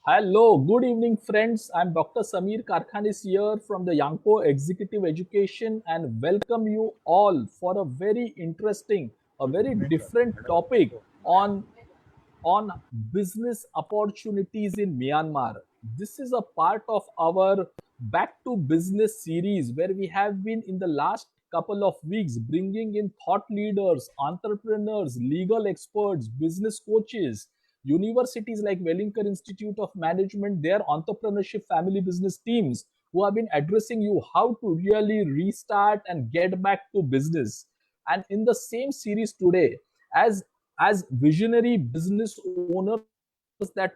Hello, good evening, friends. I'm Dr. Sameer Karkhanis here from the Yangpoo Executive Education and welcome you all for a very interesting, a very different topic on on business opportunities in Myanmar. This is a part of our Back to Business series where we have been in the last couple of weeks bringing in thought leaders, entrepreneurs, legal experts, business coaches, universities like Wellington Institute of Management, their entrepreneurship family business teams who have been addressing you how to really restart and get back to business. And in the same series today, as visionary business owners that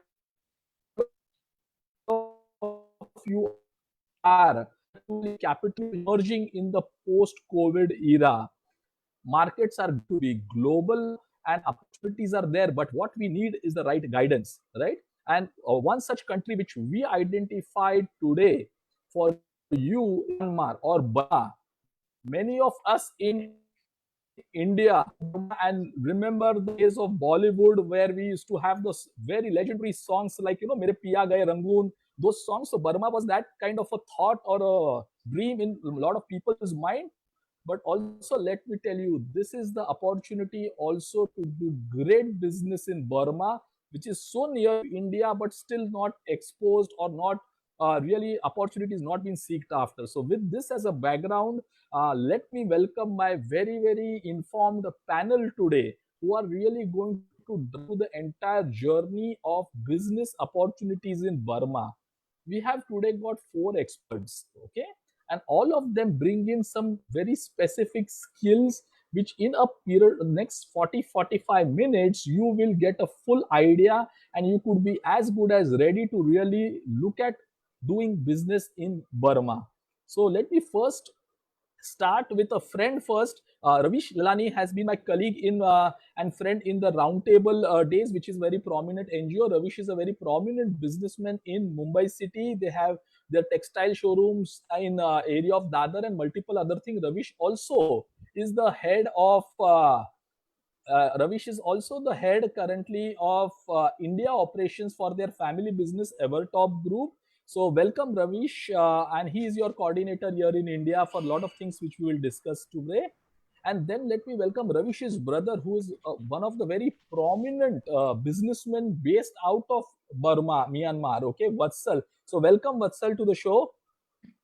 you are, capital emerging in the post-COVID era. Markets are to be global and opportunities are there, but what we need is the right guidance, right? And one such country which we identified today for you, Myanmar or Burma, many of us in India and remember the days of Bollywood where we used to have those very legendary songs like, Mere Piya Gaye Rangoon, those songs. So Burma was that kind of a thought or a dream in a lot of people's mind. But also, let me tell you, this is the opportunity also to do great business in Burma, which is so near India, but still not exposed or not really opportunities not being sought after. So with this as a background, let me welcome my very, very informed panel today who are really going to do the entire journey of business opportunities in Burma. We have today got 4 experts, okay? And all of them bring in some very specific skills which in a period next 40-45 minutes you will get a full idea and you could be as good as ready to really look at doing business in Burma. So let me first start with a friend first. Ravish Lilani has been my colleague in and friend in the Roundtable Days, which is very prominent NGO. Ravish is a very prominent businessman in Mumbai city. They have their textile showrooms in area of Dadar and multiple other things. Ravish also is the head of Ravish is also the head currently of India operations for their family business Evertop group. So welcome Ravish, and he is your coordinator here in India for a lot of things which we will discuss today. And then let me welcome Ravish's brother, who is one of the very prominent businessmen based out of Burma, Myanmar. Okay, Vatsal. So welcome Vatsal to the show.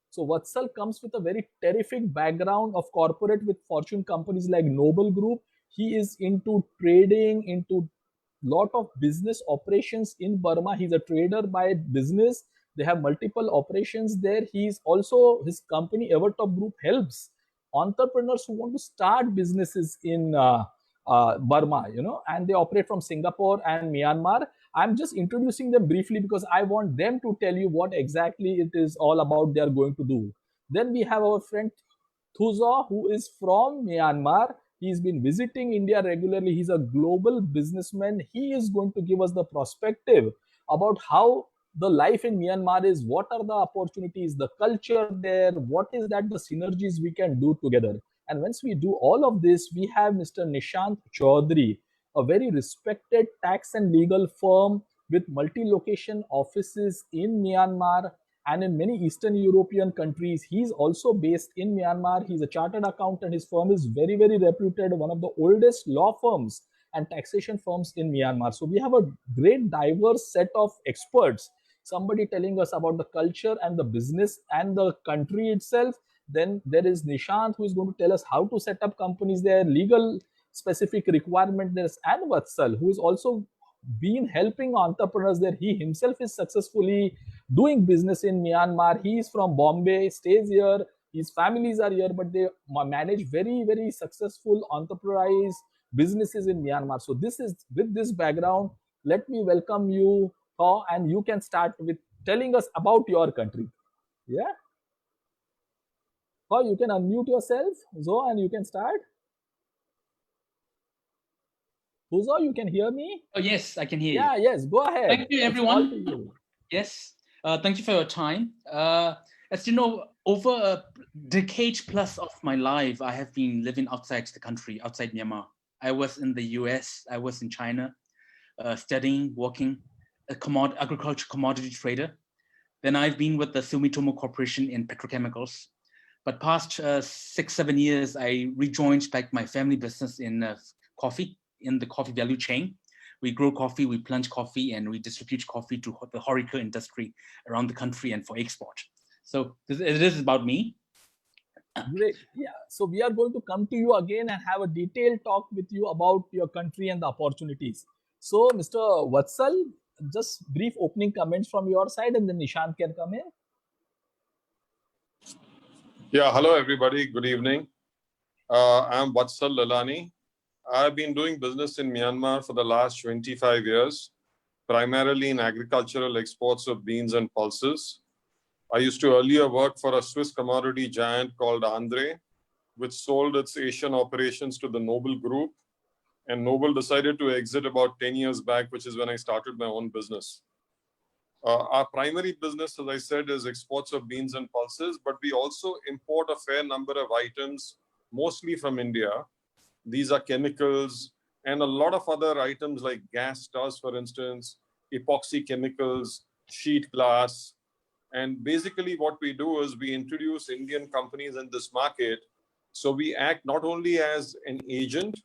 So Vatsal comes with a very terrific background of corporate with Fortune companies like Noble Group. He is into trading, into lot of business operations in Burma. He's a trader by business. They have multiple operations there. He's also, his company Evertop Group helps entrepreneurs who want to start businesses in Burma, and they operate from Singapore and Myanmar. I'm just introducing them briefly because I want them to tell you what exactly it is all about they are going to do. Then we have our friend Thu Zaw, who is from Myanmar. He's been visiting India regularly. He's a global businessman. He is going to give us the perspective about how the life in Myanmar is, what are the opportunities, the culture there, what is that the synergies we can do together. And once we do all of this, we have Mr. Nishant Chaudhary, a very respected tax and legal firm with multi-location offices in Myanmar and in many Eastern European countries. He's also based in Myanmar. He's a chartered accountant. His firm is very, very reputed, one of the oldest law firms and taxation firms in Myanmar. So we have a great diverse set of experts, somebody telling us about the culture and the business and the country itself. Then there is Nishant, who is going to tell us how to set up companies there, legal specific requirement there, and Vatsal, who is also been helping entrepreneurs there. He himself is successfully doing business in Myanmar. He is from Bombay, stays here. His families are here, but they manage very, very successful enterprise businesses in Myanmar. So this is with this background. Let me welcome you, and you can start with telling us about your country. Yeah. Or you can unmute yourself, Zo, and you can start. Zo, you can hear me? Oh, yes, I can hear you. Yeah, yes, go ahead. Thank you, everyone. Yes, thank you for your time. As you know, over a decade plus of my life, I have been living outside the country, outside Myanmar. I was in the US, I was in China, studying, working. agriculture commodity trader. Then I've been with the Sumitomo Corporation in petrochemicals. But past 6-7 years, I rejoined back my family business in coffee, in the coffee value chain. We grow coffee, we plant coffee, and we distribute coffee to the HoReCa industry around the country and for export. So it is about me. Great. Yeah. So we are going to come to you again and have a detailed talk with you about your country and the opportunities. So, Mr. Vatsal, just brief opening comments from your side, and then Nishant can come in. Yeah, hello everybody. Good evening. I'm Vatsal Lilani. I've been doing business in Myanmar for the last 25 years, primarily in agricultural exports of beans and pulses. I used to earlier work for a Swiss commodity giant called Incre, which sold its Asian operations to the Noble Group. And Noble decided to exit about 10 years back, which is when I started my own business. Our primary business, as I said, is exports of beans and pulses, but we also import a fair number of items, mostly from India. These are chemicals and a lot of other items like gas stars, for instance, epoxy chemicals, sheet glass. And basically what we do is we introduce Indian companies in this market. So we act not only as an agent,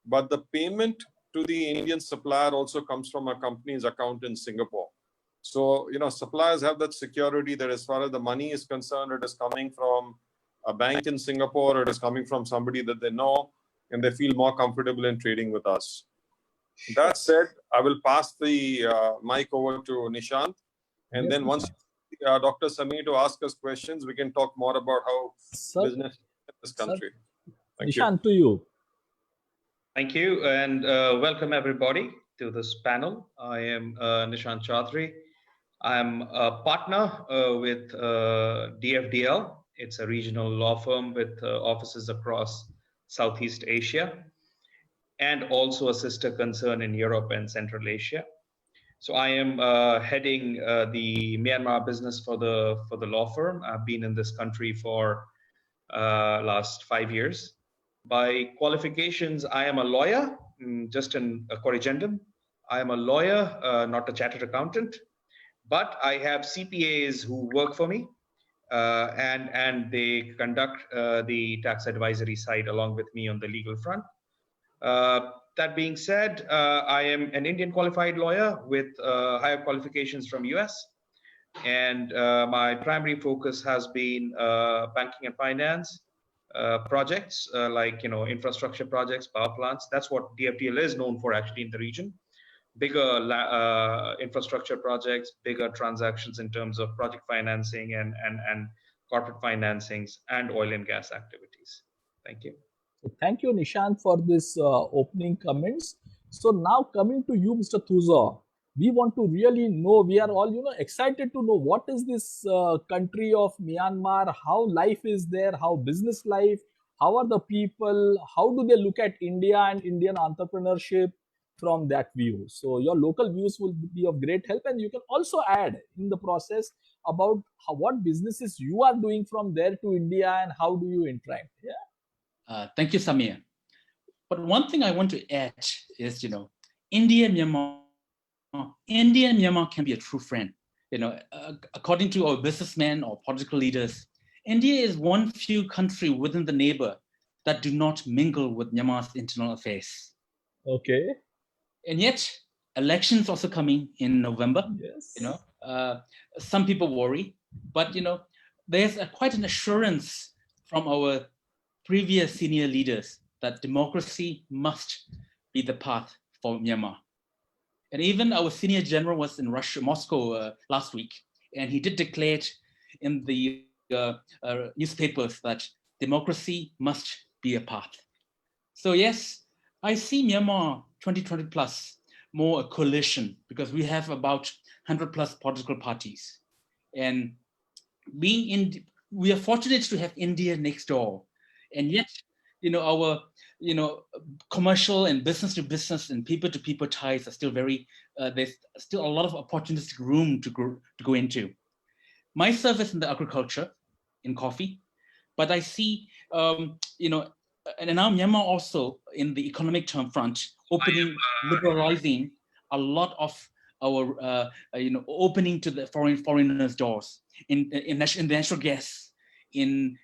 but the payment to the Indian supplier also comes from a company's account in Singapore. So, suppliers have that security that as far as the money is concerned, it is coming from a bank in Singapore, it is coming from somebody that they know, and they feel more comfortable in trading with us. That said, I will pass the mic over to Nishant. And then once Dr. Samir to ask us questions, we can talk more about how business in this country. Nishant, to you. Thank you, and welcome everybody to this panel. I am Nishant Chaudhary. I'm a partner with DFDL. It's a regional law firm with offices across Southeast Asia and also a sister concern in Europe and Central Asia. So I am heading the Myanmar business for the law firm. I've been in this country for last 5 years. By qualifications, I am a lawyer, just a corrigendum. I am a lawyer, not a chartered accountant, but I have CPAs who work for me, and they conduct the tax advisory side along with me on the legal front. That being said, I am an Indian qualified lawyer with higher qualifications from US, and my primary focus has been banking and finance projects, like infrastructure projects, power plants. That's what DFDL is known for actually in the region. Bigger infrastructure projects, bigger transactions in terms of project financing and corporate financings and oil and gas activities. Thank you. So thank you, Nishant, for this opening comments. So now coming to you, Mr. Thu Zaw, we want to really know, we are all excited to know what is this country of Myanmar, how life is there, how business life, how are the people, how do they look at India and Indian entrepreneurship from that view. So your local views will be of great help, and you can also add in the process about what businesses you are doing from there to India and how do you interact. Yeah. Thank you, Samir. But one thing I want to add is, India and Myanmar can be a true friend. According to our businessmen or political leaders, India is one few country within the neighbor that do not mingle with Myanmar's internal affairs. Okay. And yet, elections also coming in November. Yes. Some people worry, but there's quite an assurance from our previous senior leaders that democracy must be the path for Myanmar. And even our senior general was in Russia, Moscow last week, and he did declare in the newspapers that democracy must be a path. So yes, I see Myanmar 2020 plus more a coalition because we have about 100 plus political parties. And we are fortunate to have India next door. And yet, our commercial and business to business and people to people ties are still very, there's still a lot of opportunistic room to go into. My service in the agriculture, in coffee, but I see, and now Myanmar also in the economic term front, opening, liberalizing a lot of opening to the foreigners' doors in natural gas, in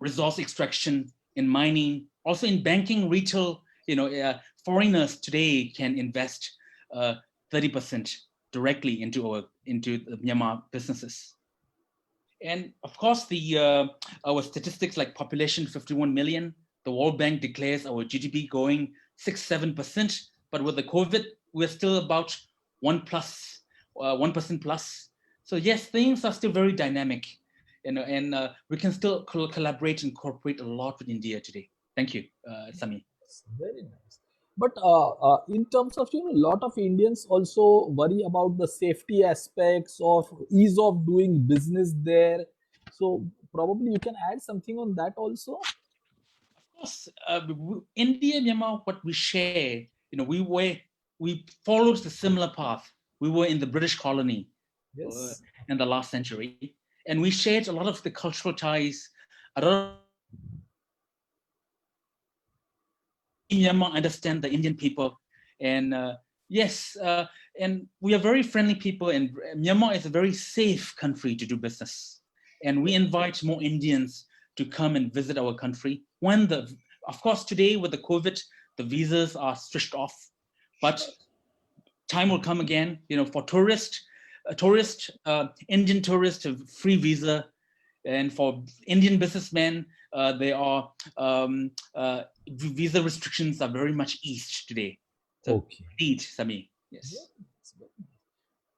resource extraction, in mining, also in banking, retail. Foreigners today can invest 30% directly into the Myanmar businesses. And of course, our statistics like population 51 million, the World Bank declares our GDP going 6-7%, but with the COVID, we're still about 1% plus. So yes, things are still very dynamic, and we can still collaborate and cooperate a lot with India today. Thank you, Sami. Very nice. But in terms of, a lot of Indians also worry about the safety aspects of ease of doing business there. So probably you can add something on that also. Of course, India, Myanmar, what we share, we followed the similar path. We were in the British colony in the last century, and we shared a lot of the cultural ties. A lot of Myanmar understand the Indian people, and and we are very friendly people, and Myanmar is a very safe country to do business, and we invite more Indians to come and visit our country. Of course, today with the COVID, the visas are switched off, but time will come again. For Indian tourists have free visa, and for Indian businessmen, visa restrictions are very much eased today. So, okay. Indeed, Sami. Yes.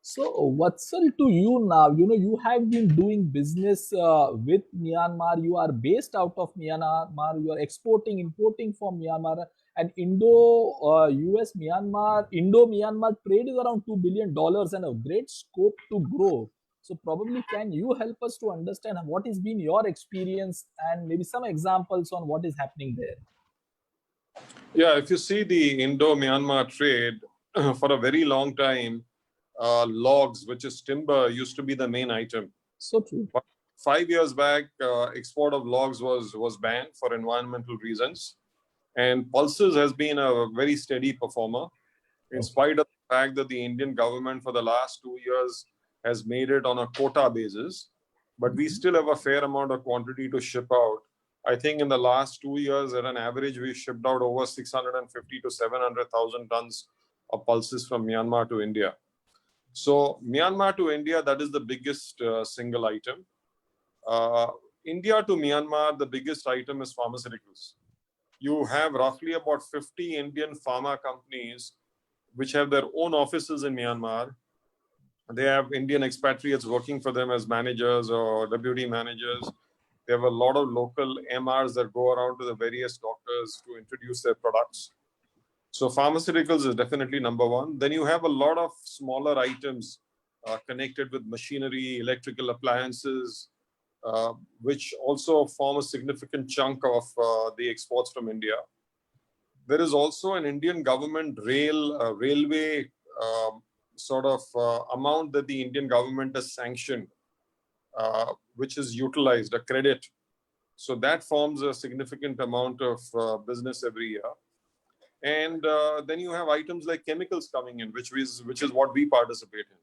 So, Vatsal, to you now, you have been doing business with Myanmar. You are based out of Myanmar. You are exporting, importing from Myanmar. And Indo-US Myanmar, Indo-Myanmar trade is around $2 billion and a great scope to grow. So probably can you help us to understand what has been your experience and maybe some examples on what is happening there? Yeah, if you see the Indo-Myanmar trade, for a very long time, logs, which is timber, used to be the main item. So true. But 5 years back, export of logs was banned for environmental reasons. And pulses has been a very steady performer, in spite of the fact that the Indian government for the last 2 years has made it on a quota basis. But we still have a fair amount of quantity to ship out. I think in the last 2 years, at an average, we shipped out over 650 to 700,000 tons of pulses from Myanmar to India. So Myanmar to India, that is the biggest single item. India to Myanmar, the biggest item is pharmaceuticals. You have roughly about 50 Indian pharma companies which have their own offices in Myanmar. They have Indian expatriates working for them as managers or deputy managers. They have a lot of local MRs that go around to the various doctors to introduce their products. So pharmaceuticals is definitely number one. Then you have a lot of smaller items connected with machinery, electrical appliances, which also form a significant chunk of the exports from India. There is also an Indian government railway amount that the Indian government has sanctioned, which is utilized, a credit. So that forms a significant amount of business every year. And then you have items like chemicals coming in, which is what we participate in.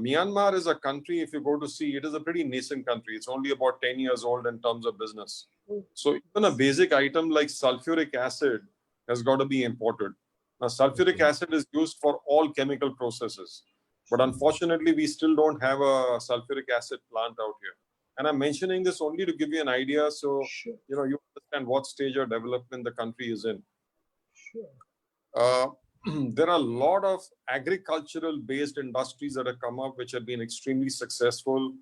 Myanmar is a country, if you go to see, it is a pretty nascent country. It's only about 10 years old in terms of business. So even a basic item like sulfuric acid has got to be imported. Now, sulfuric acid is used for all chemical processes. But unfortunately, we still don't have a sulfuric acid plant out here. And I'm mentioning this only to give you an idea so you understand what stage of development the country is in. There are a lot of agricultural-based industries that have come up, which have been extremely successful,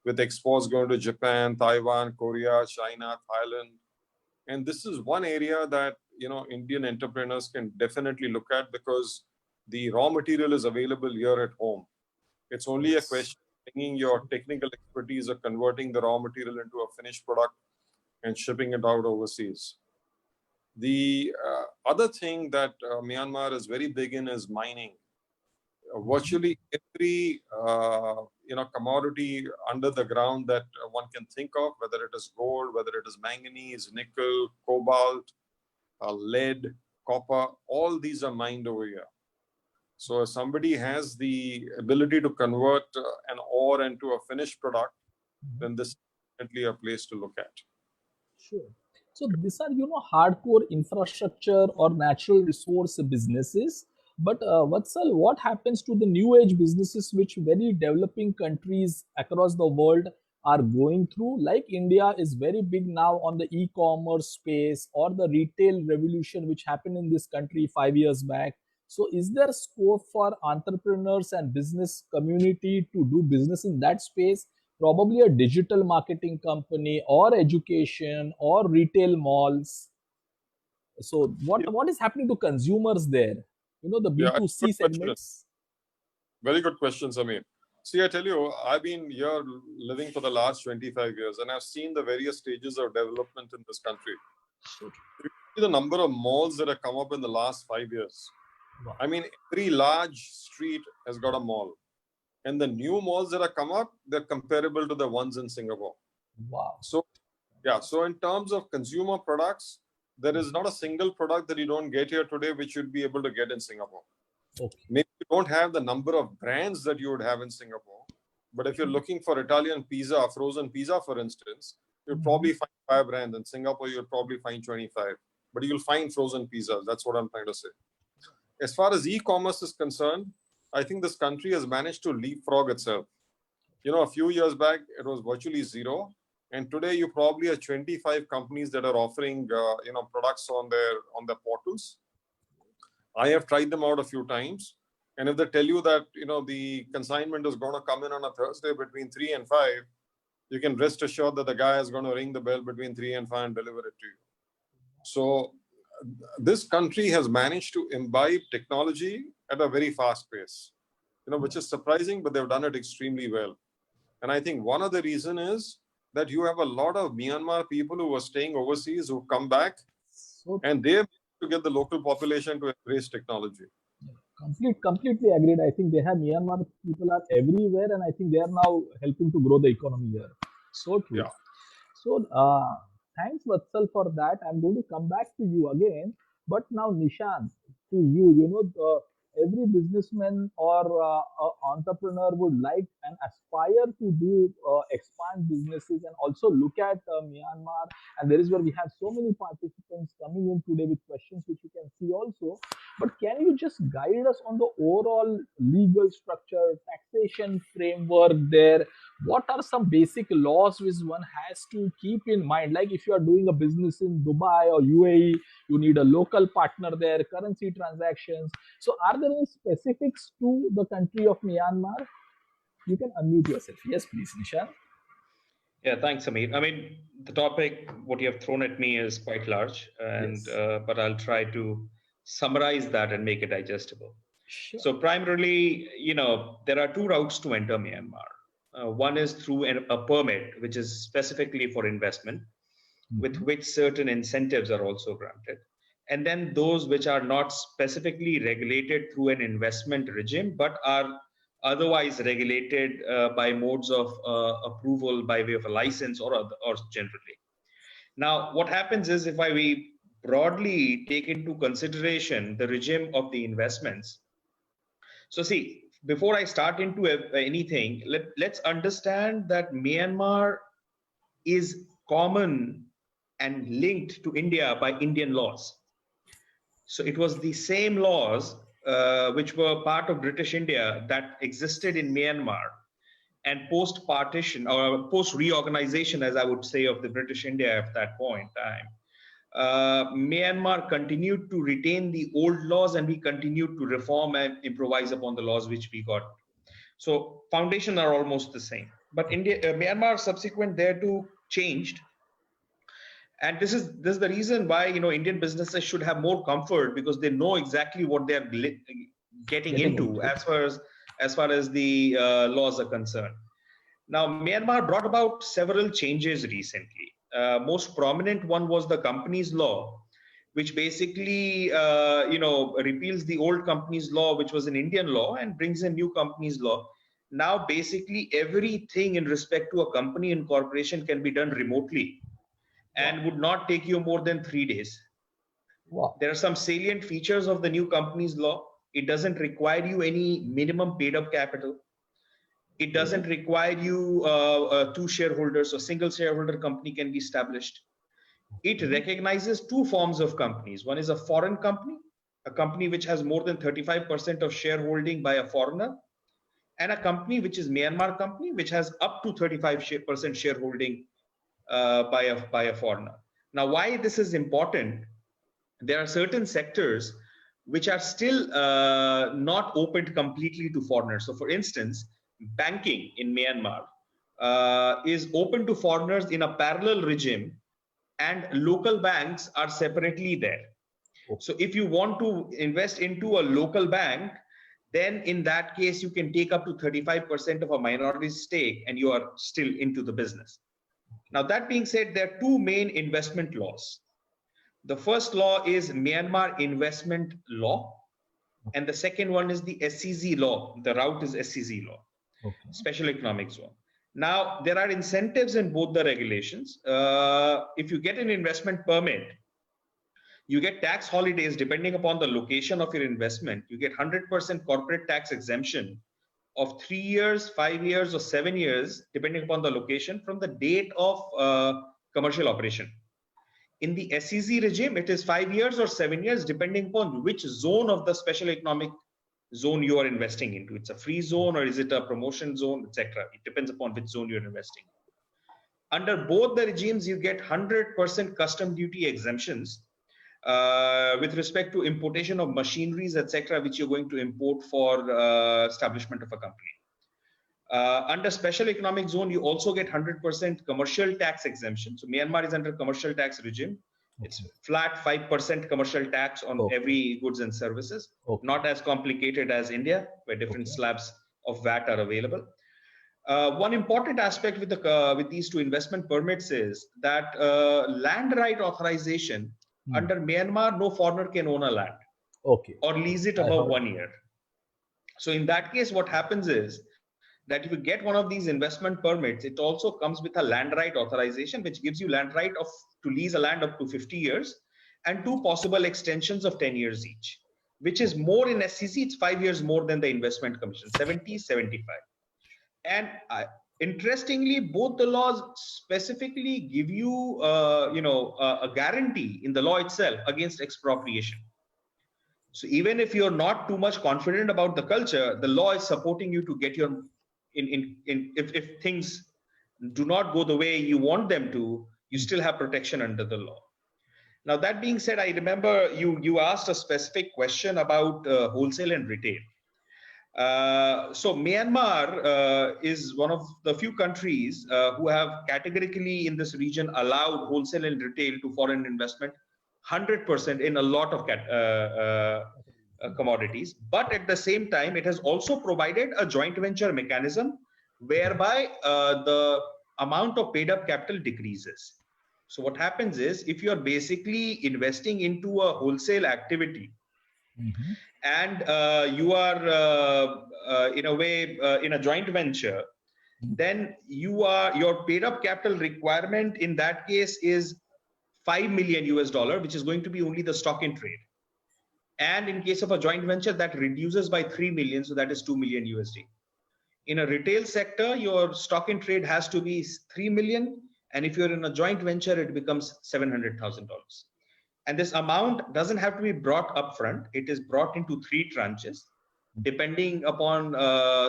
with Expos going to Japan, Taiwan, Korea, China, Thailand. And this is one area that Indian entrepreneurs can definitely look at because the raw material is available here at home. It's only a question of bringing your technical expertise or converting the raw material into a finished product and shipping it out overseas. The other thing that Myanmar is very big in is mining. Virtually every commodity under the ground that one can think of, whether it is gold, whether it is manganese, nickel, cobalt, lead, copper, all these are mined over here. So if somebody has the ability to convert an ore into a finished product, then this is definitely a place to look at. Sure. So these are, hardcore infrastructure or natural resource businesses. But Vatsal, what happens to the new age businesses which very developing countries across the world are going through? Like India is very big now on the e-commerce space or the retail revolution which happened in this country 5 years back. So is there scope for entrepreneurs and business community to do business in that space? Probably a digital marketing company or education or retail malls. So what is happening to consumers there? The Yeah, B2C good question. segments. Very good question, Samir. See, I tell you, I've been here living for the last 25 years and I've seen the various stages of development in this country. Sure. The number of malls that have come up in the last 5 years. Wow. I mean, every large street has got a mall. And the new malls that have come up, they're comparable to the ones in Singapore. Wow. So, yeah, so in terms of consumer products, there is not a single product that you don't get here today which you'd be able to get in Singapore. Okay. Maybe you don't have the number of brands that you would have in Singapore, but if you're looking for Italian pizza, frozen pizza, for instance, you'll probably find 5 brands. In Singapore, you'll probably find 25, but you'll find frozen pizzas. That's what I'm trying to say. As far as e-commerce is concerned, I think this country has managed to leapfrog itself. A few years back, it was virtually zero. And today you probably have 25 companies that are offering, products on their portals. I have tried them out a few times. And if they tell you that, the consignment is going to come in on a Thursday between 3 and 5, you can rest assured that the guy is going to ring the bell between 3 and 5 and deliver it to you. So this country has managed to imbibe technology at a very fast pace, which is surprising, but they've done it extremely well. And I think one of the reason is that you have a lot of Myanmar people who are staying overseas who come back and they're to get the local population to embrace technology. Completely agreed. I think they have Myanmar people are everywhere, and I think they are now helping to grow the economy here. So true. Yeah. So thanks, Vatsal, for that. I'm going to come back to you again. But now, Nishant, to you, every businessman or entrepreneur would like and aspire to do expand businesses and also look at Myanmar. And there is where we have so many participants coming in today with questions which you can see also. But can you just guide us on the overall legal structure, taxation framework there? What are some basic laws which one has to keep in mind? Like if you are doing a business in Dubai or UAE, you need a local partner there, currency transactions. So are there any specifics to the country of Myanmar? You can unmute yourself. Yes, please, Nishan. Yeah, thanks, Amir. I mean, the topic, what you have thrown at me is quite large, and Yes. but I'll try to summarize that and make it digestible. Sure. So primarily, there are 2 routes to enter Myanmar. One is through a permit, which is specifically for investment, with which certain incentives are also granted. And then those which are not specifically regulated through an investment regime, but are otherwise regulated by modes of approval by way of a license or generally. Now, what happens is if we broadly take into consideration the regime of the investments. So see, before I start into anything, let's understand that Myanmar is common and linked to India by Indian laws. So it was the same laws which were part of British India that existed in Myanmar, and post-partition or post-reorganization, as I would say, of the British India at that point in time, Myanmar continued to retain the old laws, and we continued to reform and improvise upon the laws which we got. So foundations are almost the same, but Myanmar subsequent thereto changed. And this is the reason why Indian businesses should have more comfort, because they know exactly what they're getting into as far as the laws are concerned. Now, Myanmar brought about several changes recently. Most prominent one was the Companies Law, which basically repeals the old Companies Law, which was an Indian law, and brings in new Companies Law. Now, basically everything in respect to a company and corporation can be done remotely, and would not take you more than 3 days. Wow. There are some salient features of the new Companies Law. It doesn't require you any minimum paid up capital. It doesn't require you two shareholders, or single shareholder company can be established. It recognizes two forms of companies. One is a foreign company, a company which has more than 35% of shareholding by a foreigner, and a company which is Myanmar company, which has up to 35% shareholding by a foreigner. Now, why this is important? There are certain sectors which are still not opened completely to foreigners. So, for instance, banking in Myanmar is open to foreigners in a parallel regime, and local banks are separately there. So if you want to invest into a local bank, then in that case, you can take up to 35% of a minority stake and you are still into the business. Now, that being said, there are two main investment laws. The first law is Myanmar Investment Law, and the second one is the SEZ law. The route is SEZ law, Special Economic Zone. Now, there are incentives in both the regulations. If you get an investment permit, you get tax holidays depending upon the location of your investment. You get 100% corporate tax exemption of 3 years, 5 years, or 7 years, depending upon the location from the date of commercial operation. In the SEZ regime, it is 5 years or 7 years, depending upon which zone of the special economic zone you are investing into. It's a free zone or is it a promotion zone, etc. It depends upon which zone you're investing in. Under both the regimes, you get 100% custom duty exemptions with respect to importation of machineries, etc., which you're going to import for establishment of a company. Under special economic zone, you also get 100% commercial tax exemption. So Myanmar is under commercial tax regime. It's flat 5% commercial tax on every goods and services, not as complicated as India, where different slabs of VAT are available. One important aspect with these two investment permits is that land right authorization under Myanmar, no foreigner can own a land or lease it above 1 year. So in that case, what happens is that if you get one of these investment permits, it also comes with a land right authorization, which gives you land right to lease a land up to 50 years and two possible extensions of 10 years each, which is more in SEZ. It's 5 years more than the investment commission, 70, 75. And interestingly, both the laws specifically give you, a guarantee in the law itself against expropriation. So even if you're not too much confident about the culture, the law is supporting you to get your if things do not go the way you want them to, you still have protection under the law. Now, that being said, I remember you asked a specific question about wholesale and retail. So Myanmar is one of the few countries who have categorically in this region allowed wholesale and retail to foreign investment 100% in a lot of commodities. But at the same time, it has also provided a joint venture mechanism whereby the amount of paid up capital decreases. So what happens is, if you are basically investing into a wholesale activity, and you are in a way in a joint venture, then your paid up capital requirement in that case is $5 million, which is going to be only the stock in trade. And in case of a joint venture, that reduces by 3 million, so that is 2 million USD. In a retail sector, your stock in trade has to be 3 million, and if you're in a joint venture, it becomes $700,000. And this amount doesn't have to be brought upfront. It is brought into 3 tranches, depending upon,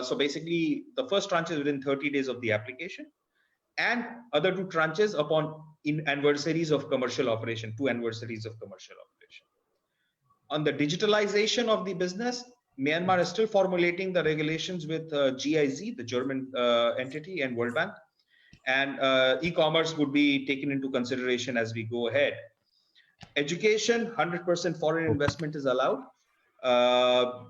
so basically the first tranche is within 30 days of the application, and other 2 tranches upon anniversaries of commercial operation, 2 anniversaries of commercial operation. On the digitalization of the business, Myanmar is still formulating the regulations with GIZ, the German entity, and World Bank. And e-commerce would be taken into consideration as we go ahead. Education, 100% foreign investment is allowed,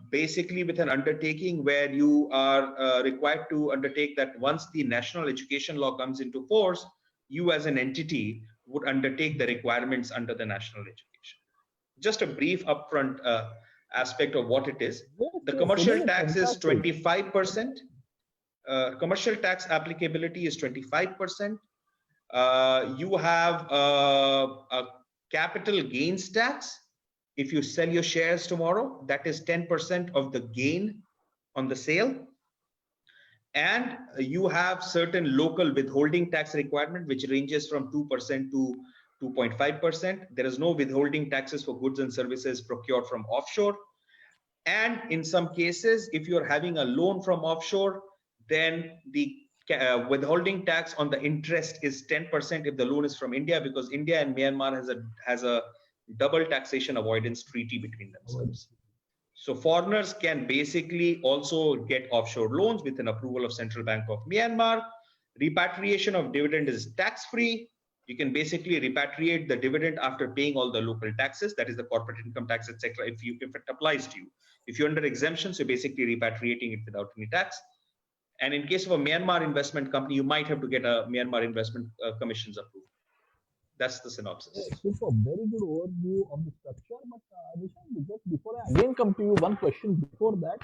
basically with an undertaking where you are required to undertake that once the national education law comes into force, you as an entity would undertake the requirements under the national education. Just a brief upfront aspect of what it is. The commercial tax is 25%. Commercial tax applicability is 25%. You have a capital gains tax If you sell your shares tomorrow, that is 10% of the gain on the sale. And you have certain local withholding tax requirement, which ranges from 2% to 2.5%. There is no withholding taxes for goods and services procured from offshore. And in some cases, if you're having a loan from offshore, then the withholding tax on the interest is 10% if the loan is from India, because India and Myanmar has a double taxation avoidance treaty between themselves. So foreigners can basically also get offshore loans with an approval of Central Bank of Myanmar. Repatriation of dividend is tax-free. You can basically repatriate the dividend after paying all the local taxes, that is the corporate income tax, etc. If it applies to you. If you're under exemptions, you're basically repatriating it without any tax. And in case of a Myanmar investment company, you might have to get a Myanmar investment commission's approval. That's the synopsis. Super, very good overview of the structure. But Nishant, just before I again come to you, one question before that.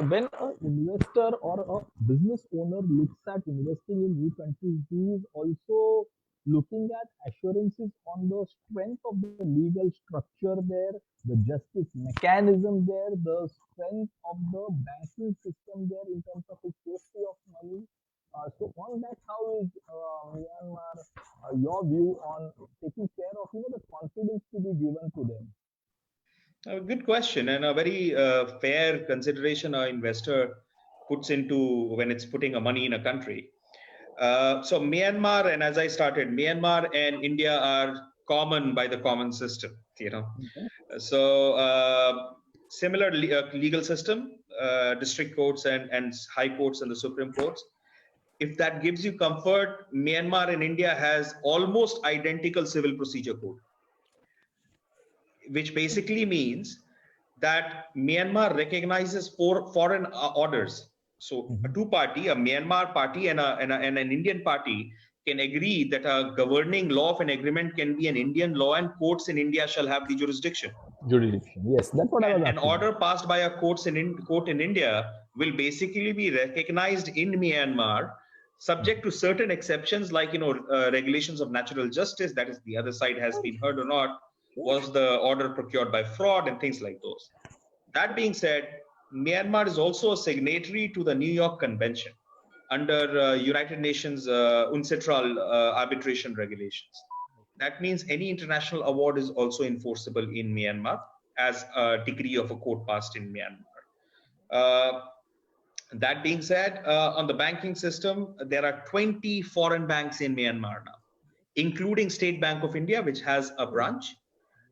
When an investor or a business owner looks at investing in new countries, he is also looking at assurances on the strength of the legal structure there, the justice mechanism there, the strength of the banking system there in terms of its safety of money. So on that, how is Myanmar, your view on taking care of the confidence to be given to them? A good question, and a very fair consideration an investor puts into when it's putting a money in a country. So Myanmar, and as I started, Myanmar and India are common by the common system, So similar legal system, district courts and high courts and the Supreme Courts. If that gives you comfort, Myanmar and India has almost identical civil procedure code, which basically means that Myanmar recognizes foreign orders. So a two-party, a Myanmar party and an Indian party can agree that a governing law of an agreement can be an Indian law, and courts in India shall have the jurisdiction. Yes, that's what I was asking. An order passed by a court in India will basically be recognized in Myanmar, subject to certain exceptions, like regulations of natural justice, that is the other side has been heard or not, was the order procured by fraud and things like those. That being said, Myanmar is also a signatory to the New York Convention under United Nations UNCITRAL arbitration regulations. That means any international award is also enforceable in Myanmar as a decree of a court passed in Myanmar. That being said, on the banking system, there are 20 foreign banks in Myanmar now, including State Bank of India, which has a branch.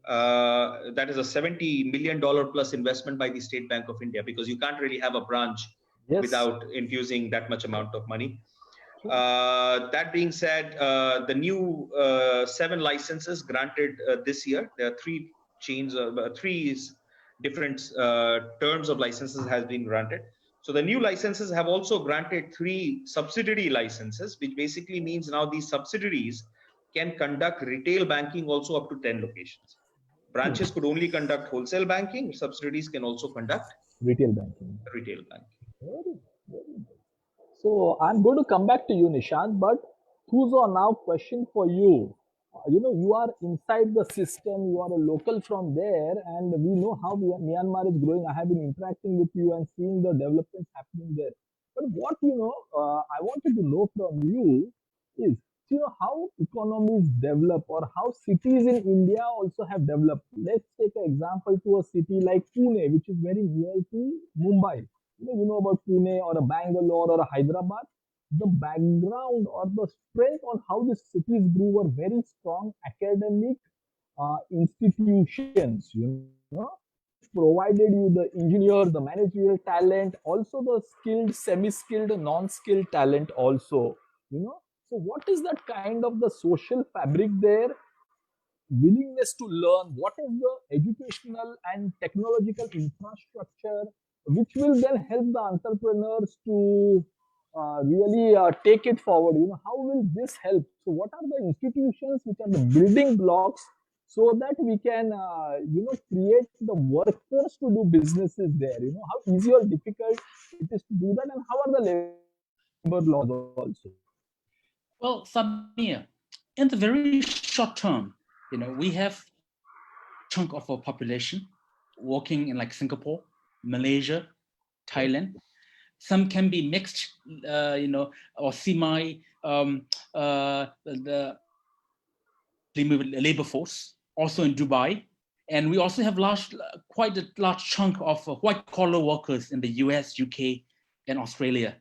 That is a $70 million plus investment by the State Bank of India, because you can't really have a branch without infusing that much amount of money. That being said, the new 7 licenses granted this year, there are 3 chains, 3 different terms of licenses has been granted. So the new licenses have also granted 3 subsidiary licenses, which basically means now these subsidiaries can conduct retail banking also up to 10 locations. Branches could only conduct wholesale banking. Subsidiaries can also conduct retail banking. Very, very good. So I'm going to come back to you, Nishant, but Thu Zaw, now question for you. You are inside the system, you are a local from there, and we know how Myanmar is growing. I have been interacting with you and seeing the developments happening there. But what, I wanted to know from you is, how economies develop or how cities in India also have developed. Let's take an example to a city like Pune, which is very near to Mumbai. You know about Pune or a Bangalore or a Hyderabad. The background or the strength on how these cities grew were very strong academic institutions, provided you the engineers, the managerial talent, also the skilled, semi-skilled, non-skilled talent also, So what is that kind of the social fabric there? Willingness to learn, what is the educational and technological infrastructure which will then help the entrepreneurs to really take it forward? How will this help? So what are the institutions which are the building blocks so that we can create the workforce to do businesses there? How easy or difficult it is to do that, and how are the labor laws also? Well, Samir, in the very short term, we have chunk of our population working in like Singapore, Malaysia, Thailand. Some can be mixed, or semi the labor force, also in Dubai. And we also have quite a large chunk of white collar workers in the US, UK, and Australia,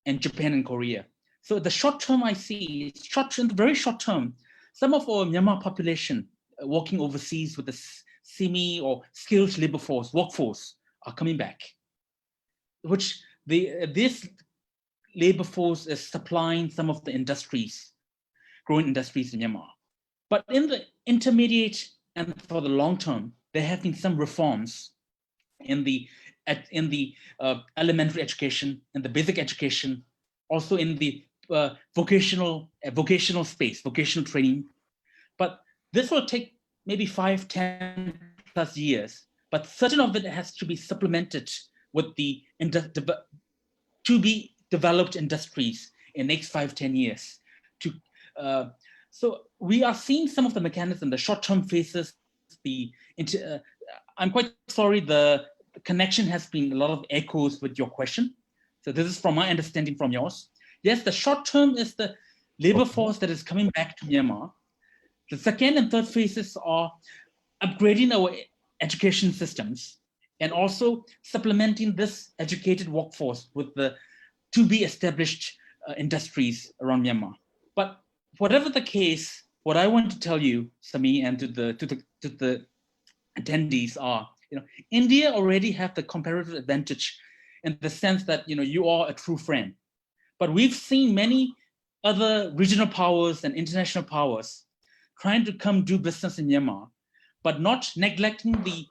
and Japan and Korea. So the short term I see, in the very short term, some of our Myanmar population working overseas with the semi or skilled labor workforce are coming back, which this labor force is supplying some of the industries, growing industries in Myanmar. But in the intermediate and for the long term, there have been some reforms in the elementary education, in the basic education, also in the vocational space, vocational training. But this will take maybe 5, 10 plus years. But certain of it has to be supplemented with the to be developed industries in the next 5, 10 years. So we are seeing some of the mechanisms, the short-term phases. I'm quite sorry, the connection has been a lot of echoes with your question. So this is from my understanding from yours. Yes, the short-term is the labor force that is coming back to Myanmar. The second and third phases are upgrading our education systems and also supplementing this educated workforce with the to-be established industries around Myanmar. But whatever the case, what I want to tell you, Sami, and to the attendees are, India already have the comparative advantage in the sense that you are a true friend. But we've seen many other regional powers and international powers trying to come do business in Myanmar, but not neglecting the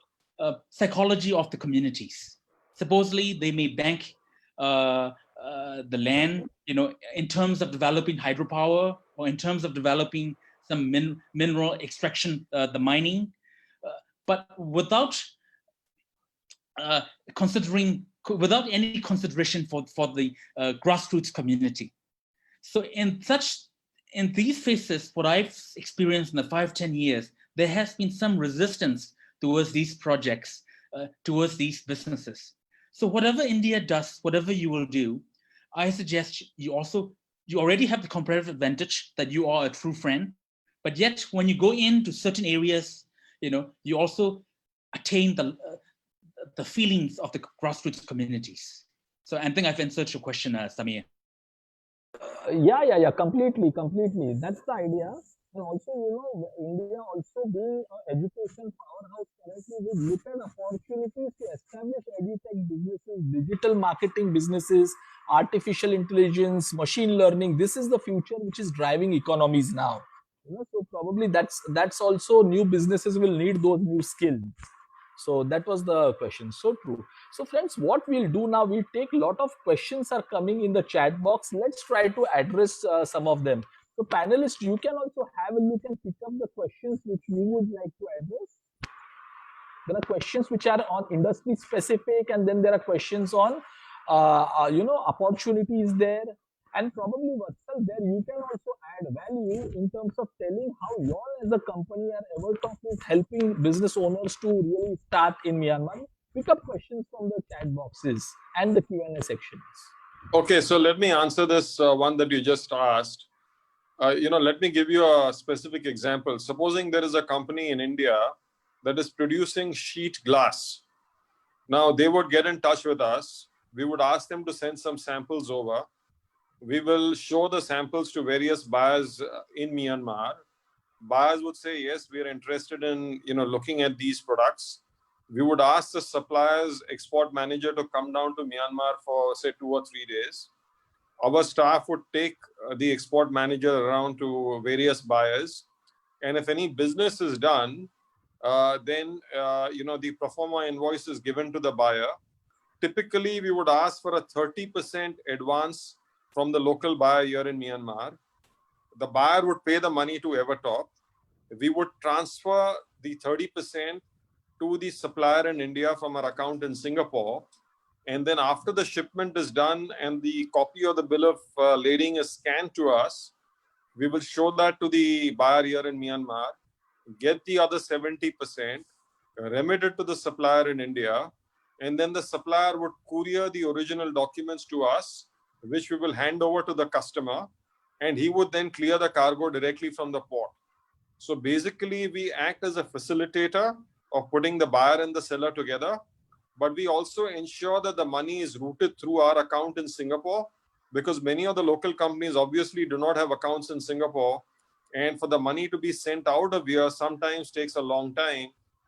psychology of the communities. Supposedly, they may bank the land, in terms of developing hydropower or in terms of developing some mineral extraction, the mining, but without any consideration for the grassroots community. So in these phases, what I've experienced in the 5-10 years, there has been some resistance towards these projects, towards these businesses. So whatever India does, whatever you will do, I suggest you already have the comparative advantage that you are a true friend, but yet when you go into certain areas, you also attain the feelings of the grassroots communities. So I think I've answered your question, Samir. Yeah, completely. That's the idea. And also, India also being an education powerhouse currently with limited opportunities to establish edutech businesses, digital marketing businesses, artificial intelligence, machine learning. This is the future which is driving economies now. So probably that's also new businesses will need those new skills. So that was the question. So true. So friends, what we'll do now, we'll take a lot of questions are coming in the chat box. Let's try to address some of them. So panelists, you can also have a look and pick up the questions which you would like to address. There are questions which are on industry specific, and then there are questions on, opportunities there. And probably, Vatsal, there you can also add value in terms of telling how you all as a company or Evertop is helping business owners to really start in Myanmar. Pick up questions from the chat boxes and the Q&A sections. Okay, so let me answer this one that you just asked. Let me give you a specific example. Supposing there is a company in India that is producing sheet glass. Now, they would get in touch with us. We would ask them to send some samples over. We will show the samples to various buyers in Myanmar. Buyers would say, yes, we are interested in looking at these products. We would ask the supplier's export manager to come down to Myanmar for, say, 2 or 3 days. Our staff would take the export manager around to various buyers. And if any business is done, then the pro forma invoice is given to the buyer. Typically, we would ask for a 30% advance from the local buyer here in Myanmar. The buyer would pay the money to Evertop. We would transfer the 30% to the supplier in India from our account in Singapore. And then after the shipment is done and the copy of the bill of lading is scanned to us, we will show that to the buyer here in Myanmar, get the other 70%, remit it to the supplier in India, and then the supplier would courier the original documents to us, which we will hand over to the customer, and he would then clear the cargo directly from the port. So basically, we act as a facilitator of putting the buyer and the seller together, but we also ensure that the money is routed through our account in Singapore, because many of the local companies obviously do not have accounts in Singapore, and for the money to be sent out of here sometimes takes a long time.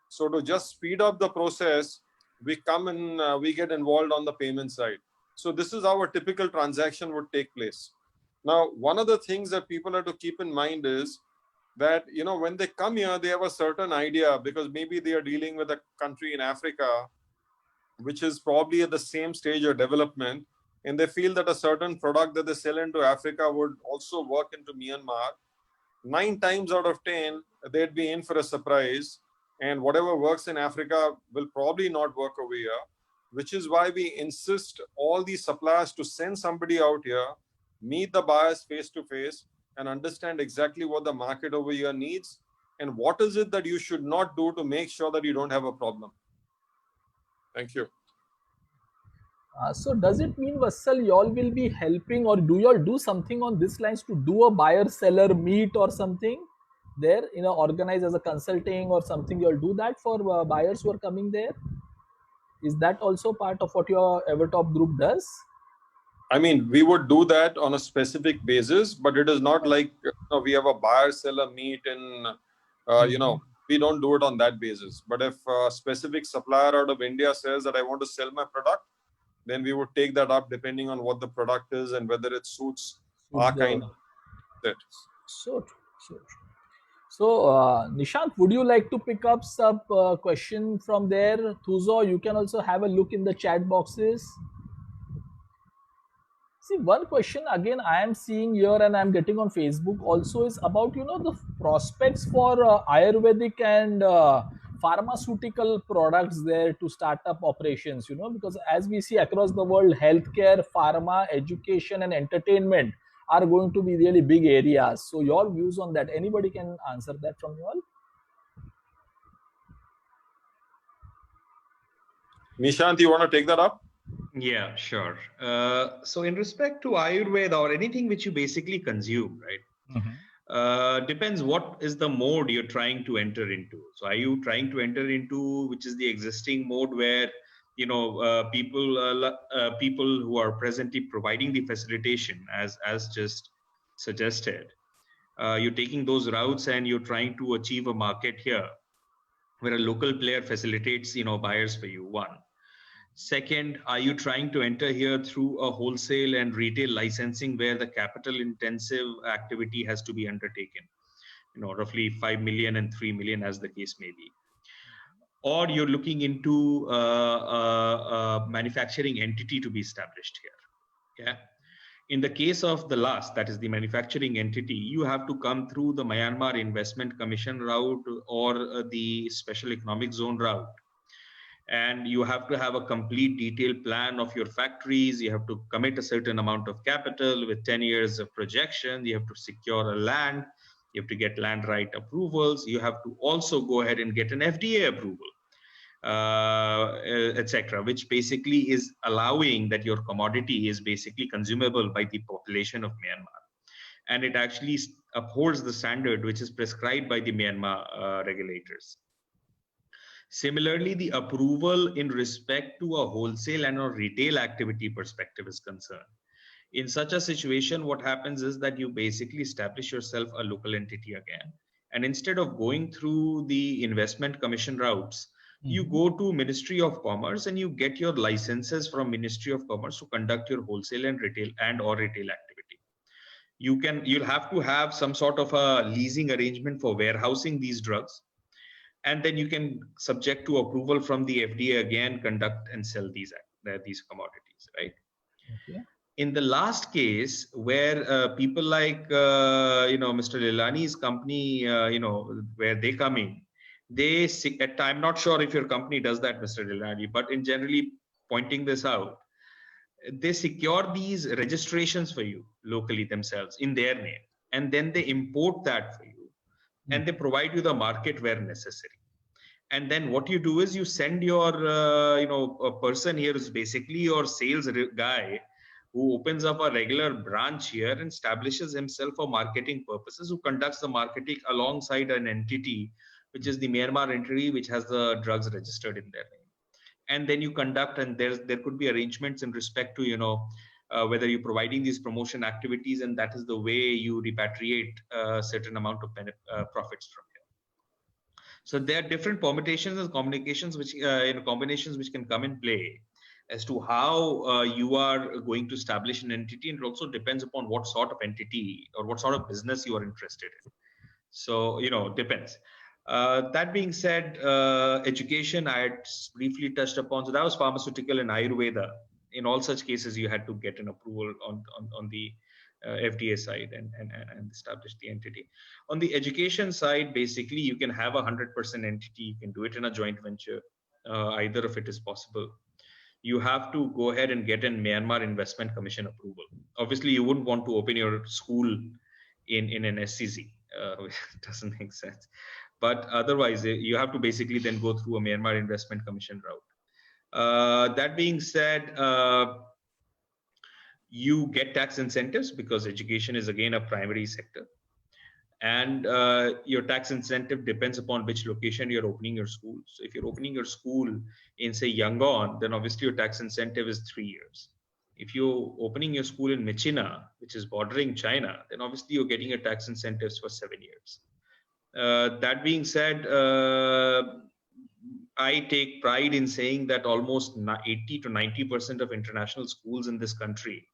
So to just speed up the process, we come and we get involved on the payment side. So this is how a typical transaction would take place. Now, one of the things that people have to keep in mind is that, you know, when they come here, they have a certain idea, because maybe they are dealing with a country in Africa, which is probably at the same stage of development, and they feel that a certain product that they sell into Africa would also work into Myanmar. 9 times out of 10, they'd be in for a surprise, and whatever works in Africa will probably not work over here, which is why we insist all these suppliers to send somebody out here, meet the buyers face to face, and understand exactly what the market over here needs, and what is it that you should not do to make sure that you don't have a problem. Thank you. So does it mean, Vatsal, y'all will be helping, or do y'all do something on this lines to do a buyer-seller meet or something there, you know, organize as a consulting or something? Y'all do that for buyers who are coming there? Is that also part of what your Evertop group does? I mean, we would do that on a specific basis, but it is not like, you know, we have a buyer-seller meet and, you know, we don't do it on that basis. But if a specific supplier out of India says that I want to sell my product, then we would take that up depending on what the product is and whether it suits our kind of set. So true, so true. So, Nishant, would you like to pick up some question from there? Thu Zaw, you can also have a look in the chat boxes. See, one question again I am seeing here and I am getting on Facebook also is about, you know, the prospects for Ayurvedic and pharmaceutical products there to start up operations, you know, because as we see across the world, healthcare, pharma, education and entertainment are going to be really big areas. So your views on that, anybody can answer that from you all? Nishant, you want to take that up? Yeah, sure. So in respect to Ayurveda or anything which you basically consume, right? Depends what is the mode you're trying to enter into. So are you trying to enter into which is the existing mode where, you know, people who are presently providing the facilitation as just suggested, you're taking those routes and you're trying to achieve a market here where a local player facilitates, you know, buyers for you, one. Second, are you trying to enter here through a wholesale and retail licensing where the capital intensive activity has to be undertaken, you know, roughly 5 million and 3 million as the case may be? Or you're looking into a manufacturing entity to be established here. Yeah. In the case of the last, that is the manufacturing entity, you have to come through the Myanmar Investment Commission route or the Special Economic Zone route. And you have to have a complete detailed plan of your factories. You have to commit a certain amount of capital with 10 years of projection. You have to secure a land. You have to get land right approvals. You have to also go ahead and get an FDA approval, etc., which basically is allowing that your commodity is basically consumable by the population of Myanmar. And it actually upholds the standard which is prescribed by the Myanmar regulators. Similarly, the approval in respect to a wholesale and a retail activity perspective is concerned. In such a situation, what happens is that you basically establish yourself a local entity again. And instead of going through the investment commission routes, you go to Ministry of Commerce and you get your licenses from Ministry of Commerce to conduct your wholesale and retail or retail activity. You'll have to have some sort of a leasing arrangement for warehousing these drugs. And then you can, subject to approval from the FDA again, conduct and sell these commodities, right? Okay. In the last case, where people like, you know, Mr. Lilani's company, you know, where they come in, I'm not sure if your company does that, Mr. Lilani, but in generally pointing this out, they secure these registrations for you locally themselves in their name, and then they import that for you. And they provide you the market where necessary. And then what you do is you send your, a person here is basically your sales guy who opens up a regular branch here and establishes himself for marketing purposes, who conducts the marketing alongside an entity, which is the Myanmar entity, which has the drugs registered in their name. And then you conduct, and there could be arrangements in respect to, whether you're providing these promotion activities, and that is the way you repatriate a certain amount of profits from here. So there are different permutations and combinations which can come in play as to how you are going to establish an entity, and it also depends upon what sort of entity or what sort of business you are interested in. So depends. That being said, education I had briefly touched upon. So that was pharmaceutical and Ayurveda. In all such cases, you had to get an approval on the FDA side and establish the entity. On the education side, basically, you can have 100% entity. You can do it in a joint venture. Either of it is possible. You have to go ahead and get an Myanmar Investment Commission approval. Obviously, you wouldn't want to open your school in an SCZ. Which doesn't make sense. But otherwise, you have to basically then go through a Myanmar Investment Commission route. That being said, you get tax incentives because education is again a primary sector. And your tax incentive depends upon which location you're opening your school. So if you're opening your school in, say, Yangon, then obviously your tax incentive is 3 years. If you're opening your school in Michina, which is bordering China, then obviously you're getting your tax incentives for 7 years. That being said, I take pride in saying that almost 80 to 90% of international schools in this country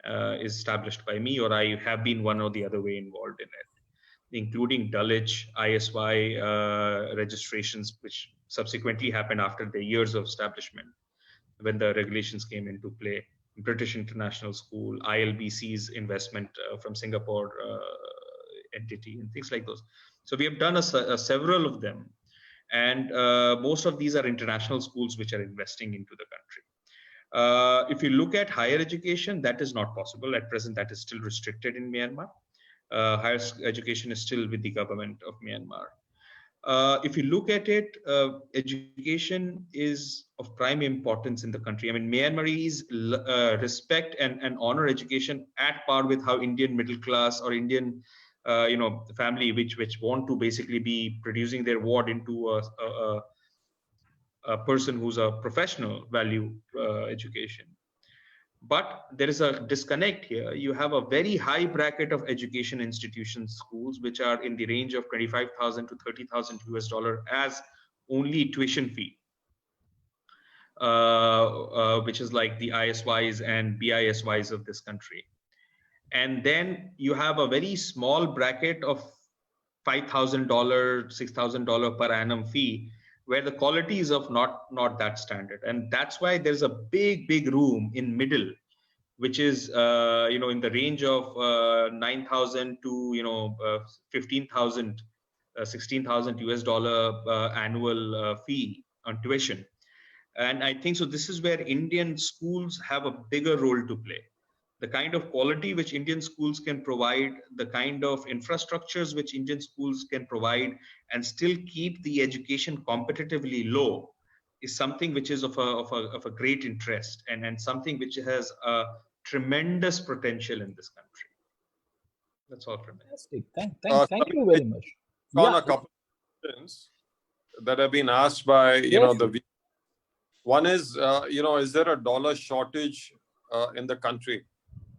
is established by me, or I have been one or the other way involved in it, including Dulwich, ISY registrations, which subsequently happened after the years of establishment when the regulations came into play. British International School, ILBC's investment from Singapore entity, and things like those. So we have done several of them, and most of these are international schools which are investing into the country. If you look at higher education, that is not possible at present. That is still restricted in Myanmar. Higher education is still with the government of Myanmar. If you look at it, education is of prime importance in the country. I mean, Myanmaris respect and honor education at par with how Indian middle class or Indian, family, which want to basically be producing their ward into a person who's a professional value education. But there is a disconnect here. You have a very high bracket of education institutions, schools, which are in the range of 25,000 to 30,000 US$ as only tuition fee, which is like the ISYs and BISYs of this country. And then you have a very small bracket of $5,000, $6,000 per annum fee, where the quality is of not that standard. And that's why there's a big room in middle, which is in the range of 9,000 to 15,000, 16,000 US$ annual fee on tuition. And I think so this is where Indian schools have a bigger role to play. The kind of quality which Indian schools can provide, the kind of infrastructures which Indian schools can provide, and still keep the education competitively low, is something which is of a great interest, and something which has a tremendous potential in this country. That's all from me. Fantastic. Thank you very much. On a couple of questions that have been asked by the. One is is there a dollar shortage in the country?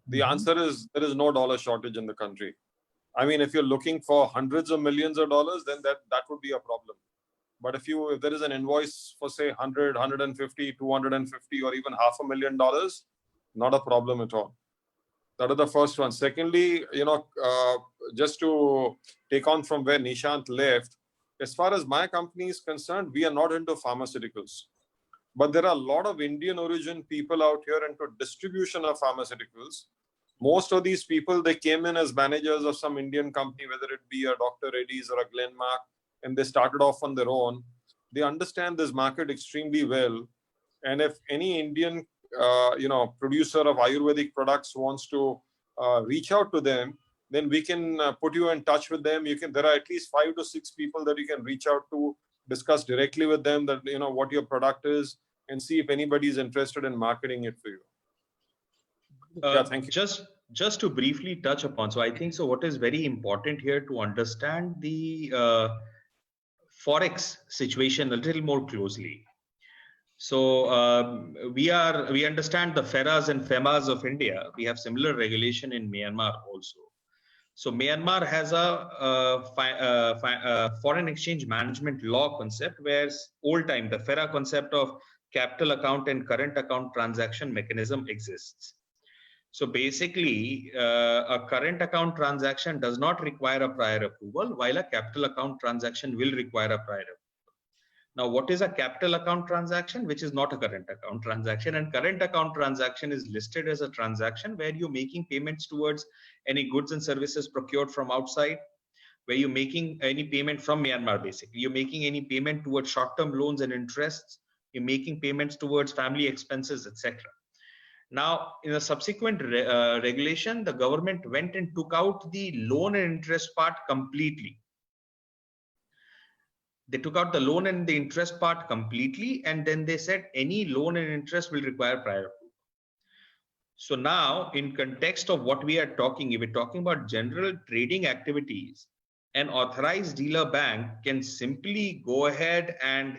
The answer is there is no dollar shortage in the country. I mean, if you're looking for hundreds of millions of dollars, then that would be a problem. But if there is an invoice for, say, 100, 150, 250, or even $500,000, not a problem at all. That is the first one. Secondly, just to take on from where Nishant left, as far as my company is concerned, we are not into pharmaceuticals. But there are a lot of Indian origin people out here into distribution of pharmaceuticals. Most of these people, they came in as managers of some Indian company, whether it be a Dr. Reddy's or a Glenmark, and they started off on their own. They understand this market extremely well. And if any Indian, producer of Ayurvedic products wants to reach out to them, then we can put you in touch with them. There are at least 5 to 6 people that you can reach out to discuss directly with them that, what your product is, and see if anybody is interested in marketing it for you. Yeah, thank you. Just to briefly touch upon, so I think so what is very important here to understand the Forex situation a little more closely. So we understand the FERAs and FEMAs of India. We have similar regulation in Myanmar also. So Myanmar has a foreign exchange management law concept, where old time the FERA concept of capital account and current account transaction mechanism exists. So basically, a current account transaction does not require a prior approval, while a capital account transaction will require a prior approval. Now, what is a capital account transaction, which is not a current account transaction? And current account transaction is listed as a transaction where you're making payments towards any goods and services procured from outside, where you're making any payment from Myanmar, basically. You're making any payment towards short-term loans and interests. You're making payments towards family expenses, etc. Now, in a subsequent regulation, the government went and took out the loan and interest part completely. They took out the loan and the interest part completely, and then they said any loan and interest will require prior approval. So now, in context of what we are talking, if we're talking about general trading activities, an authorized dealer bank can simply go ahead and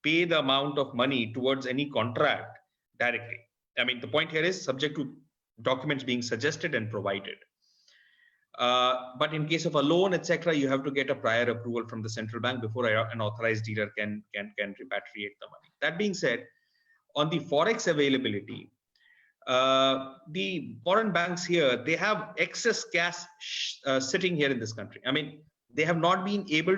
pay the amount of money towards any contract directly. I mean, the point here is subject to documents being suggested and provided. But in case of a loan, etc., you have to get a prior approval from the central bank before an authorized dealer can repatriate the money. That being said, on the Forex availability, the foreign banks here, they have excess cash sitting here in this country. I mean, they have not been able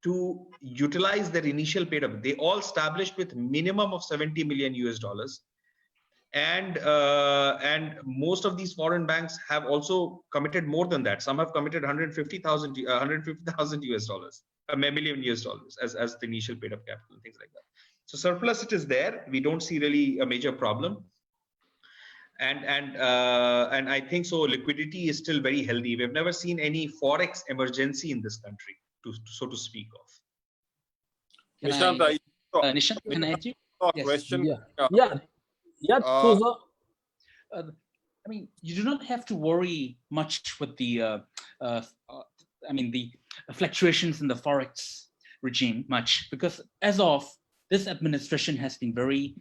to utilize their initial paid up. They all established with minimum of $70 million US. And most of these foreign banks have also committed more than that. Some have committed 150,000 US, $1 million US as the initial paid up capital and things like that. So surplus, it is there. We don't see really a major problem. And I think so liquidity is still very healthy. We've never seen any Forex emergency in this country, so to speak of. Nishant, can I add you? Yes. Question. Yeah, Thu Zaw. I mean, you do not have to worry much with the, the fluctuations in the Forex regime much, because as of this administration has been very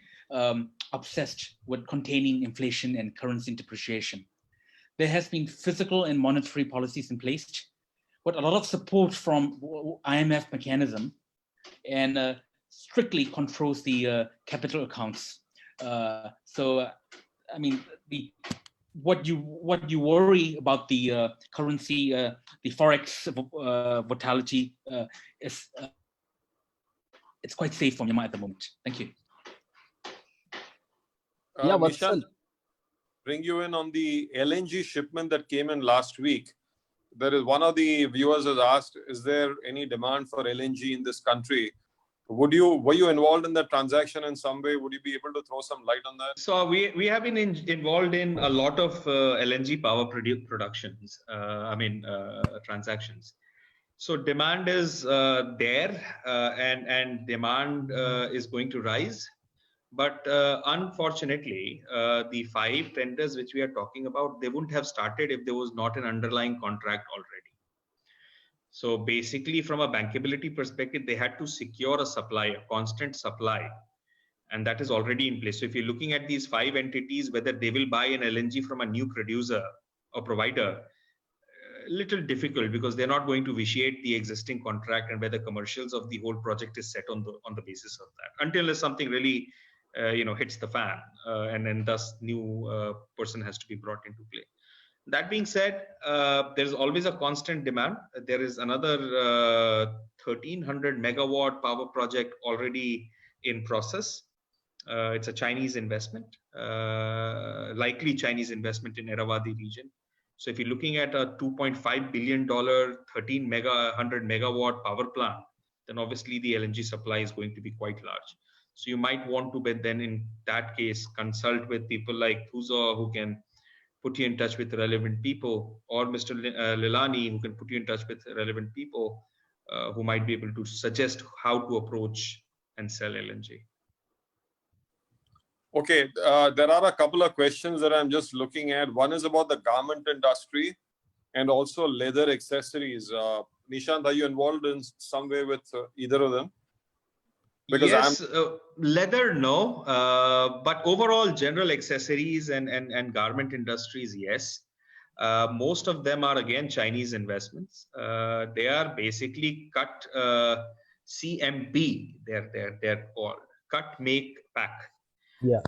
obsessed with containing inflation and currency depreciation. There has been fiscal and monetary policies in place, with a lot of support from IMF mechanism, and strictly controls the capital accounts. What you worry about the currency, the Forex volatility is it's quite safe for Myanmar at the moment. Thank you. Yeah, Nishant, bring you in on the LNG shipment that came in last week. There is one of the viewers has asked, is there any demand for LNG in this country? Were you involved in that transaction in some way? Would you be able to throw some light on that? So we have been involved in a lot of LNG power productions, transactions. So demand is there, and demand is going to rise. But unfortunately, the 5 tenders which we are talking about, they wouldn't have started if there was not an underlying contract already. So basically, from a bankability perspective, they had to secure a supply, a constant supply, and that is already in place. So if you're looking at these 5 entities, whether they will buy an LNG from a new producer or provider, a little difficult, because they're not going to vitiate the existing contract and where the commercials of the whole project is set on the basis of that, until something really hits the fan, and then thus new person has to be brought into play. That being said, there's always a constant demand. There is another 1,300 megawatt power project already in process. It's a Chinese investment, likely Chinese investment in Irrawaddy region. So if you're looking at a $2.5 billion, 100 megawatt power plant, then obviously the LNG supply is going to be quite large. So you might want to, but then in that case, consult with people like Thu Zaw, who can put you in touch with relevant people, or Mr. Lilani, who can put you in touch with relevant people who might be able to suggest how to approach and sell LNG. Okay, there are a couple of questions that I'm just looking at. One is about the garment industry and also leather accessories. Nishant, are you involved in some way with either of them? Because yes, leather, no, but overall general accessories and garment industries, yes. Most of them are again Chinese investments. They are basically cut CMP. They're called cut, make, pack. Yeah.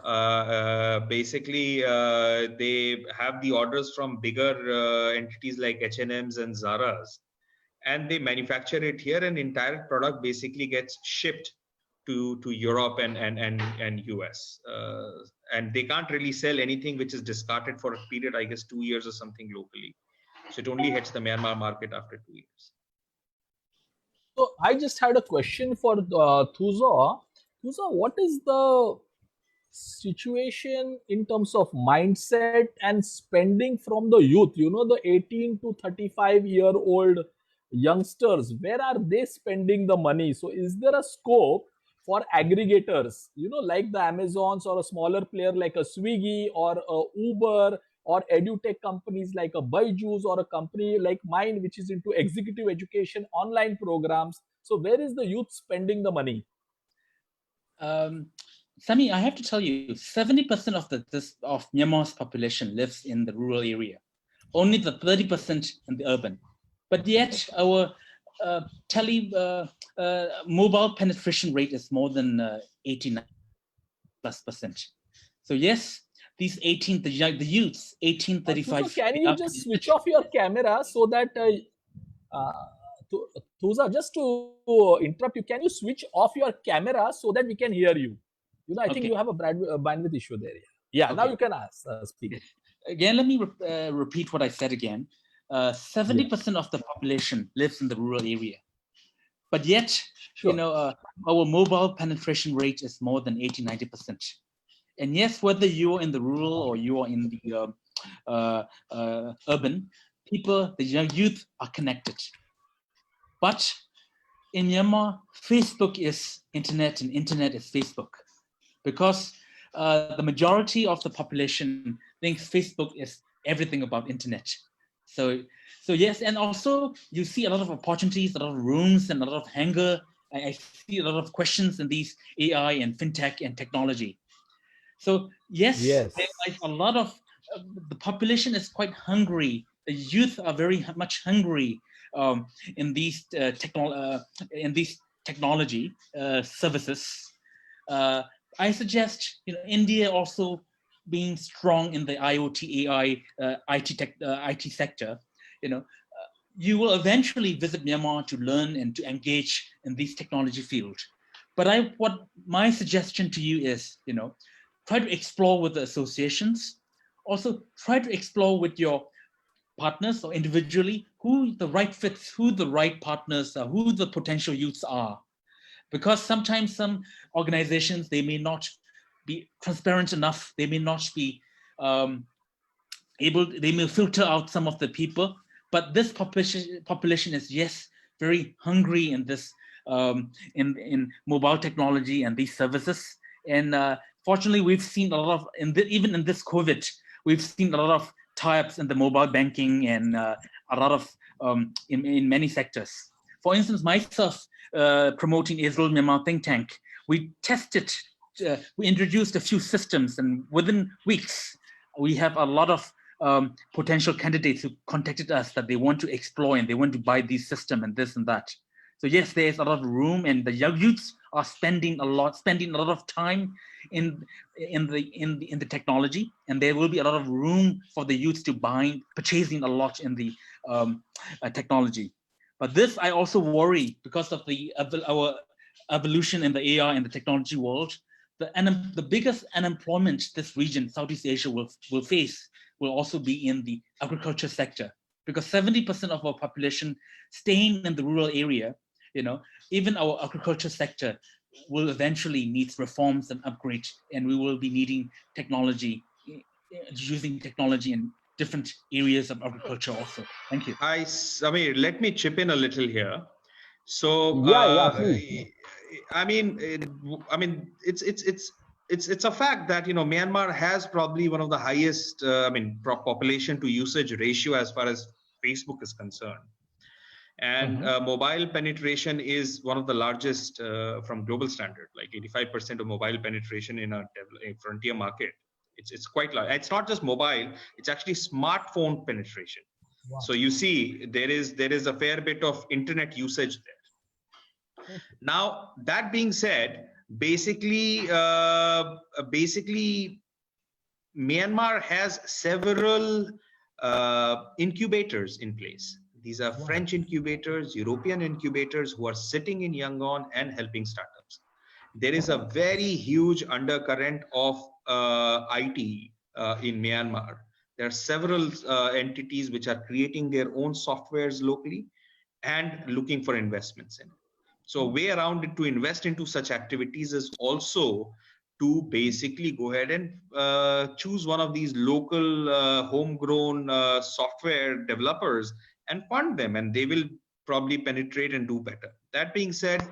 Basically, they have the orders from bigger entities like H&Ms and Zara's, and they manufacture it here. And entire product basically gets shipped to Europe and US, and they can't really sell anything which is discarded for a period, I guess, 2 years or something locally. So it only hits the Myanmar market after 2 years. So I just had a question for Thu Zaw. Thu Zaw, what is the situation in terms of mindset and spending from the youth? You know, the 18 to 35-year-old youngsters, where are they spending the money? So is there a scope for aggregators, you know, like the Amazons, or a smaller player like a Swiggy or a Uber, or edutech companies like a Byju's, or a company like mine which is into executive education online programs? So where is the youth spending the money? Sami, I have to tell you, 70% of Myanmar's population lives in the rural area. Only the 30% in the urban. But yet our mobile penetration rate is more than 89+%. So yes, these the youths, 18, 35. So can you just switch off your camera so that Thu Zaw, just to interrupt you, can you switch off your camera so that we can hear you? You know, I think you have a bandwidth issue there. Yeah, okay. Now you can speak. Again, let me repeat what I said again. 70% of the population lives in the rural area. But yet, you know, our mobile penetration rate is more than 80-90%. And yes, whether you're in the rural or you are in the urban, people, the young youth are connected. But in Myanmar, Facebook is internet and internet is Facebook, because the majority of the population thinks Facebook is everything about internet. So yes, and also you see a lot of opportunities, a lot of rooms, and a lot of hunger. I see a lot of questions in these AI and fintech and technology. So yes. There's like a lot of the population is quite hungry. The youth are very much hungry in these technology services. I suggest, you know, India also being strong in the IoT, AI, IT sector. You know, you will eventually visit Myanmar to learn and to engage in these technology fields. But what my suggestion to you is, you know, try to explore with the associations. Also, try to explore with your partners or individually who the right fits, who the right partners are, who the potential youths are. Because sometimes some organizations, they may not be transparent enough. They may not be they may filter out some of the people. But this population is, yes, very hungry in this, in mobile technology and these services. And fortunately, we've seen a lot of, even in this COVID, we've seen a lot of tie-ups in the mobile banking and a lot of, in many sectors. For instance, myself, promoting Israel Myanmar think tank, we tested, we introduced a few systems, and within weeks, we have a lot of potential candidates who contacted us that they want to explore and they want to buy these systems and this and that. So yes, there's a lot of room, and the young youths are spending a lot of time in the technology, and there will be a lot of room for the youths to purchasing a lot in the technology. But this, I also worry, because of our evolution in the AI and the technology world, the biggest unemployment this region, Southeast Asia, will face will also be in the agriculture sector, because 70% of our population staying in the rural area, you know, even our agriculture sector will eventually need reforms and upgrade, and we will be needing technology, using technology in different areas of agriculture also. Thank you. Samir, let me chip in a little here. So Yeah, please. It's a fact that Myanmar has probably one of the highest population to usage ratio as far as Facebook is concerned, and mobile penetration is one of the largest from global standard, like 85% of mobile penetration in a frontier market. It's quite large. It's not just mobile; it's actually smartphone penetration. Wow. So you see, there is a fair bit of internet usage there. Okay. Now, that being said, basically, Myanmar has several incubators in place. These are French incubators, European incubators who are sitting in Yangon and helping startups. There is a very huge undercurrent of IT in Myanmar. There are several entities which are creating their own softwares locally and looking for investments in it. So way around it to invest into such activities is also to basically go ahead and choose one of these local homegrown software developers and fund them, and they will probably penetrate and do better. That being said,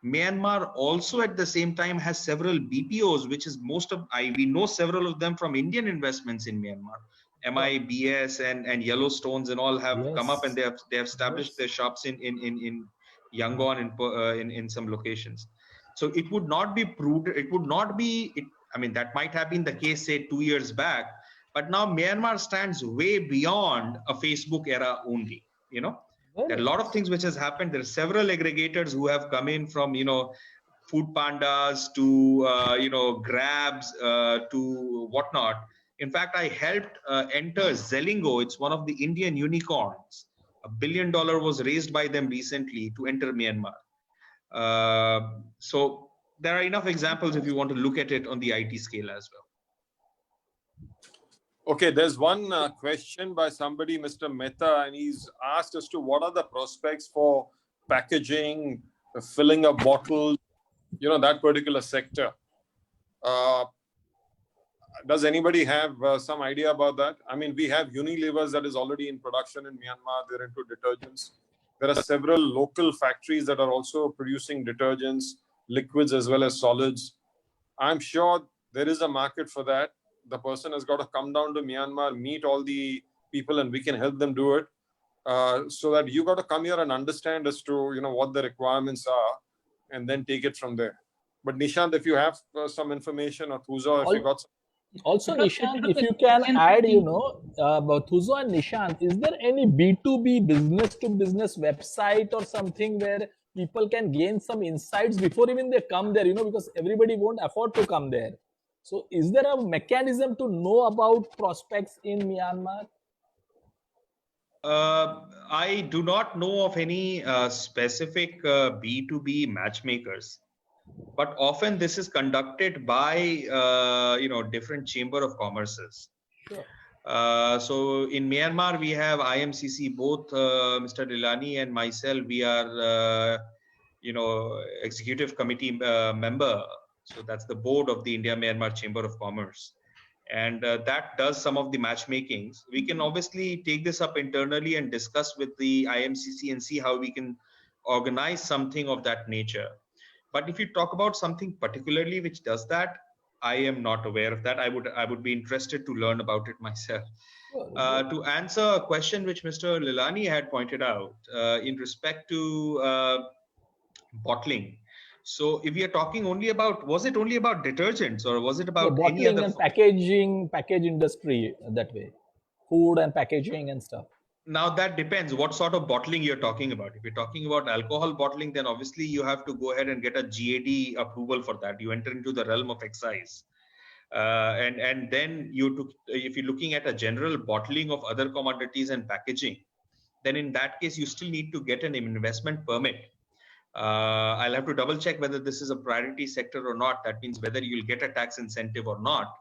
Myanmar also at the same time has several BPOs, which is we know several of them from Indian investments in Myanmar. MIBS and Yellowstones and all have come up, and they have established their shops in Yangon in some locations. So it would not be prudent. It would not be. That might have been the case, say 2 years back, but now Myanmar stands way beyond a Facebook era only. There are a lot of things which has happened. There are several aggregators who have come in from Food Pandas to Grabs to whatnot. In fact, I helped enter Zelingo. It's one of the Indian unicorns. $1 billion was raised by them recently to enter Myanmar. So there are enough examples if you want to look at it on the IT scale as well. Okay, there's one question by somebody, Mr. Mehta, and he's asked as to what are the prospects for packaging, filling up bottles, that particular sector. Does anybody have some idea about that? We have Unilever's that is already in production in Myanmar. They're into detergents. There are several local factories that are also producing detergents, liquids as well as solids. I'm sure there is a market for that. The person has got to come down to Myanmar, meet all the people, and we can help them do it. So that you got to come here and understand as to what the requirements are, and then take it from there. But Nishant, if you have some information, or Thu Zaw, if you got some. Also, Nishant, if you can add, about Thu Zaw and Nishant, is there any B2B business-to-business website or something where people can gain some insights before even they come there, because everybody won't afford to come there. So is there a mechanism to know about prospects in Myanmar? I do not know of any specific B2B matchmakers, but often this is conducted by different chamber of commerces. Sure. So in Myanmar we have IMCC. Both Mr. Lilani and myself, we are executive committee member. So that's the board of the India-Myanmar Chamber of Commerce. And that does some of the matchmakings. We can obviously take this up internally and discuss with the IMCC and see how we can organize something of that nature. But if you talk about something particularly which does that, I am not aware of that. I would be interested to learn about it myself. To answer a question which Mr. Lilani had pointed out in respect to bottling. So if we are talking only about, was it only about detergents, or was it about any other? And package industry that way, food and packaging and stuff. Now that depends what sort of bottling you're talking about. If you're talking about alcohol bottling, then obviously you have to go ahead and get a GAD approval for that. You enter into the realm of excise. And then if you're looking at a general bottling of other commodities and packaging, then in that case, you still need to get an investment permit. I'll have to double check whether this is a priority sector or not. That means whether you'll get a tax incentive or not.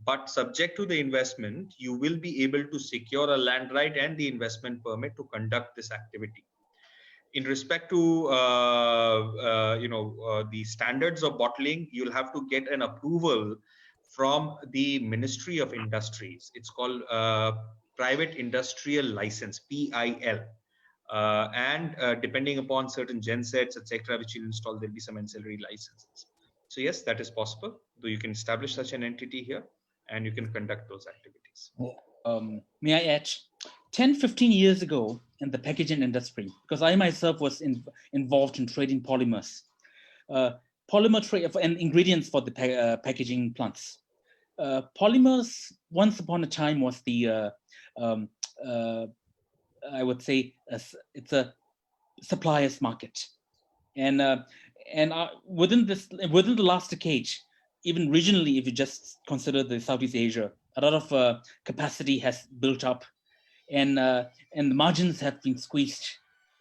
But subject to the investment, you will be able to secure a land right and the investment permit to conduct this activity. In respect to the standards of bottling, you'll have to get an approval from the Ministry of Industries. It's called Private Industrial License, PIL. and depending upon certain gensets, etc., which you'll install, there'll be some ancillary licenses. So yes, that is possible. Though you can establish such an entity here, and you can conduct those activities. May I add, 10, 15 years ago in the packaging industry, because I myself was involved in trading polymers, polymer trade and ingredients for the packaging plants. Polymers, once upon a time, was the I would say it's a supplier's market, and within the last decade, even regionally, if you just consider the Southeast Asia, a lot of capacity has built up, and the margins have been squeezed.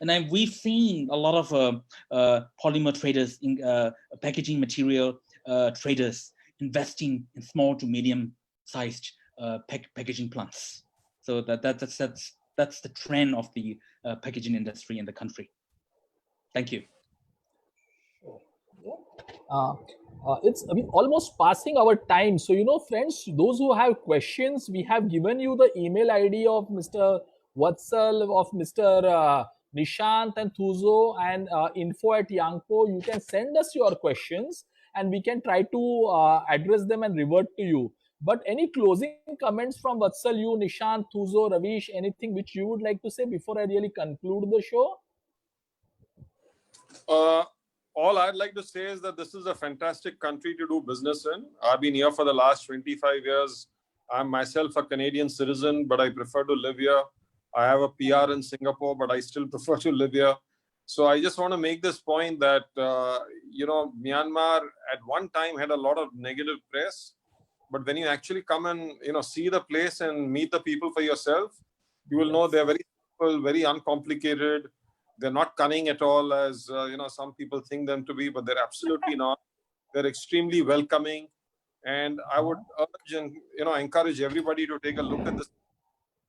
And we've seen a lot of polymer traders, in packaging material traders, investing in small to medium-sized packaging plants. So that's the trend of the packaging industry in the country. Thank you. It's almost passing our time. So, friends, those who have questions, we have given you the email ID of Mr. Vatsal, of Mr. Nishant and Thu Zaw, and info@Yangpoo. You can send us your questions and we can try to address them and revert to you. But any closing comments from Vatsal, you, Nishant, Thu Zaw, Ravish, anything which you would like to say before I really conclude the show? All I'd like to say is that this is a fantastic country to do business in. I've been here for the last 25 years. I'm myself a Canadian citizen, but I prefer to live here. I have a PR in Singapore, but I still prefer to live here. So I just want to make this point that, Myanmar at one time had a lot of negative press. But when you actually come and, see the place and meet the people for yourself, you will know they're very simple, very uncomplicated. They're not cunning at all, as some people think them to be, but they're absolutely not. They're extremely welcoming, and I would urge and encourage everybody to take a look at this.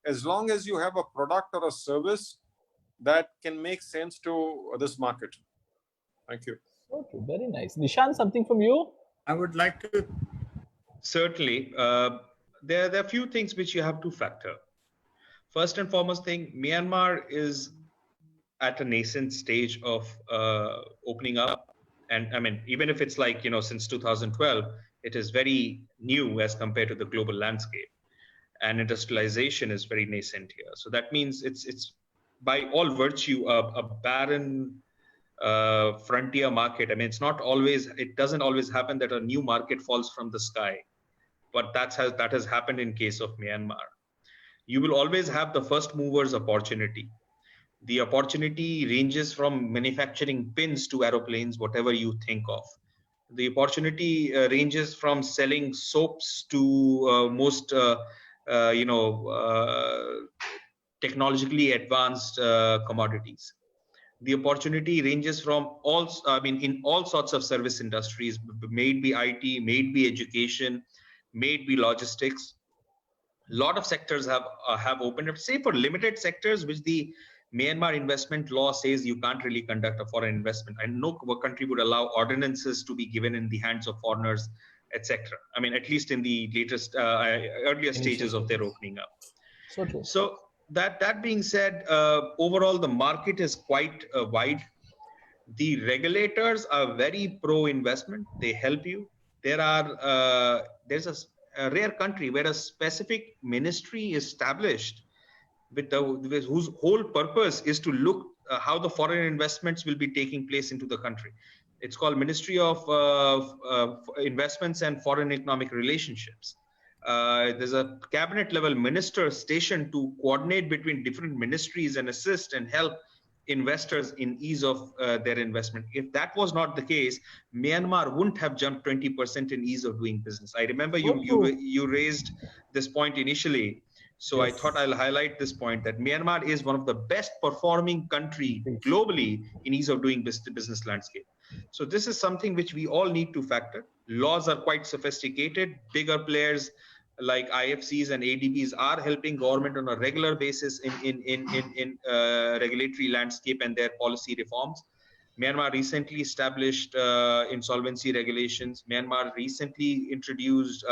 As long as you have a product or a service that can make sense to this market. Thank you. Okay, very nice. Nishant, something from you? I would like to. Certainly, there are a few things which you have to factor. First and foremost thing, Myanmar is at a nascent stage of opening up. And I mean, even if it's like, since 2012, it is very new as compared to the global landscape. And industrialization is very nascent here. So that means it's by all virtue a barren frontier market. I mean, it doesn't always happen that a new market falls from the sky, but that has happened in case of Myanmar. You will always have the first movers opportunity. The opportunity ranges from manufacturing pins to aeroplanes, whatever you think of. The opportunity ranges from selling soaps to most, technologically advanced commodities. The opportunity ranges from in all sorts of service industries, may it be IT, may it be education, may it be logistics. A lot of sectors have opened up, say for limited sectors, which the Myanmar investment law says you can't really conduct a foreign investment. And no country would allow ordinances to be given in the hands of foreigners, etc. I mean, at least in the latest, earlier stages of their opening up. So true. So that being said, overall, the market is quite wide. The regulators are very pro-investment. They help you. There's a rare country where a specific ministry is established with whose whole purpose is to look how the foreign investments will be taking place into the country. It's called Ministry of Investments and Foreign Economic Relationships. There's a cabinet level minister stationed to coordinate between different ministries and assist and help investors in ease of their investment. If that was not the case, Myanmar wouldn't have jumped 20% in ease of doing business. I remember you raised this point initially. So yes. I thought I'll highlight this point that Myanmar is one of the best performing country globally in ease of doing business landscape. So this is something which we all need to factor. Laws are quite sophisticated. Bigger players like IFCs and ADBs are helping government on a regular basis in regulatory landscape and their policy reforms. Myanmar recently established insolvency regulations. Myanmar recently introduced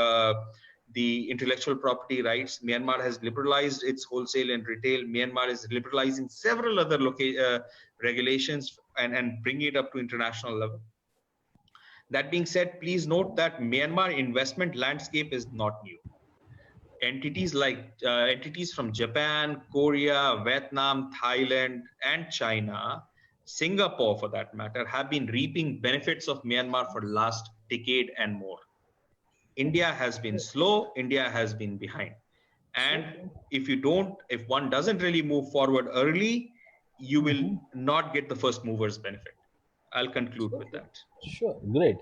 the intellectual property rights. Myanmar has liberalized its wholesale and retail. Myanmar is liberalizing several other regulations and bringing it up to international level. That being said, please note that Myanmar investment landscape is not new. Entities from Japan, Korea, Vietnam, Thailand, and China, Singapore for that matter, have been reaping benefits of Myanmar for the last decade and more. India has been slow, India has been behind. And if one doesn't really move forward early, you will not get the first movers benefit. I'll conclude with that. Sure, great.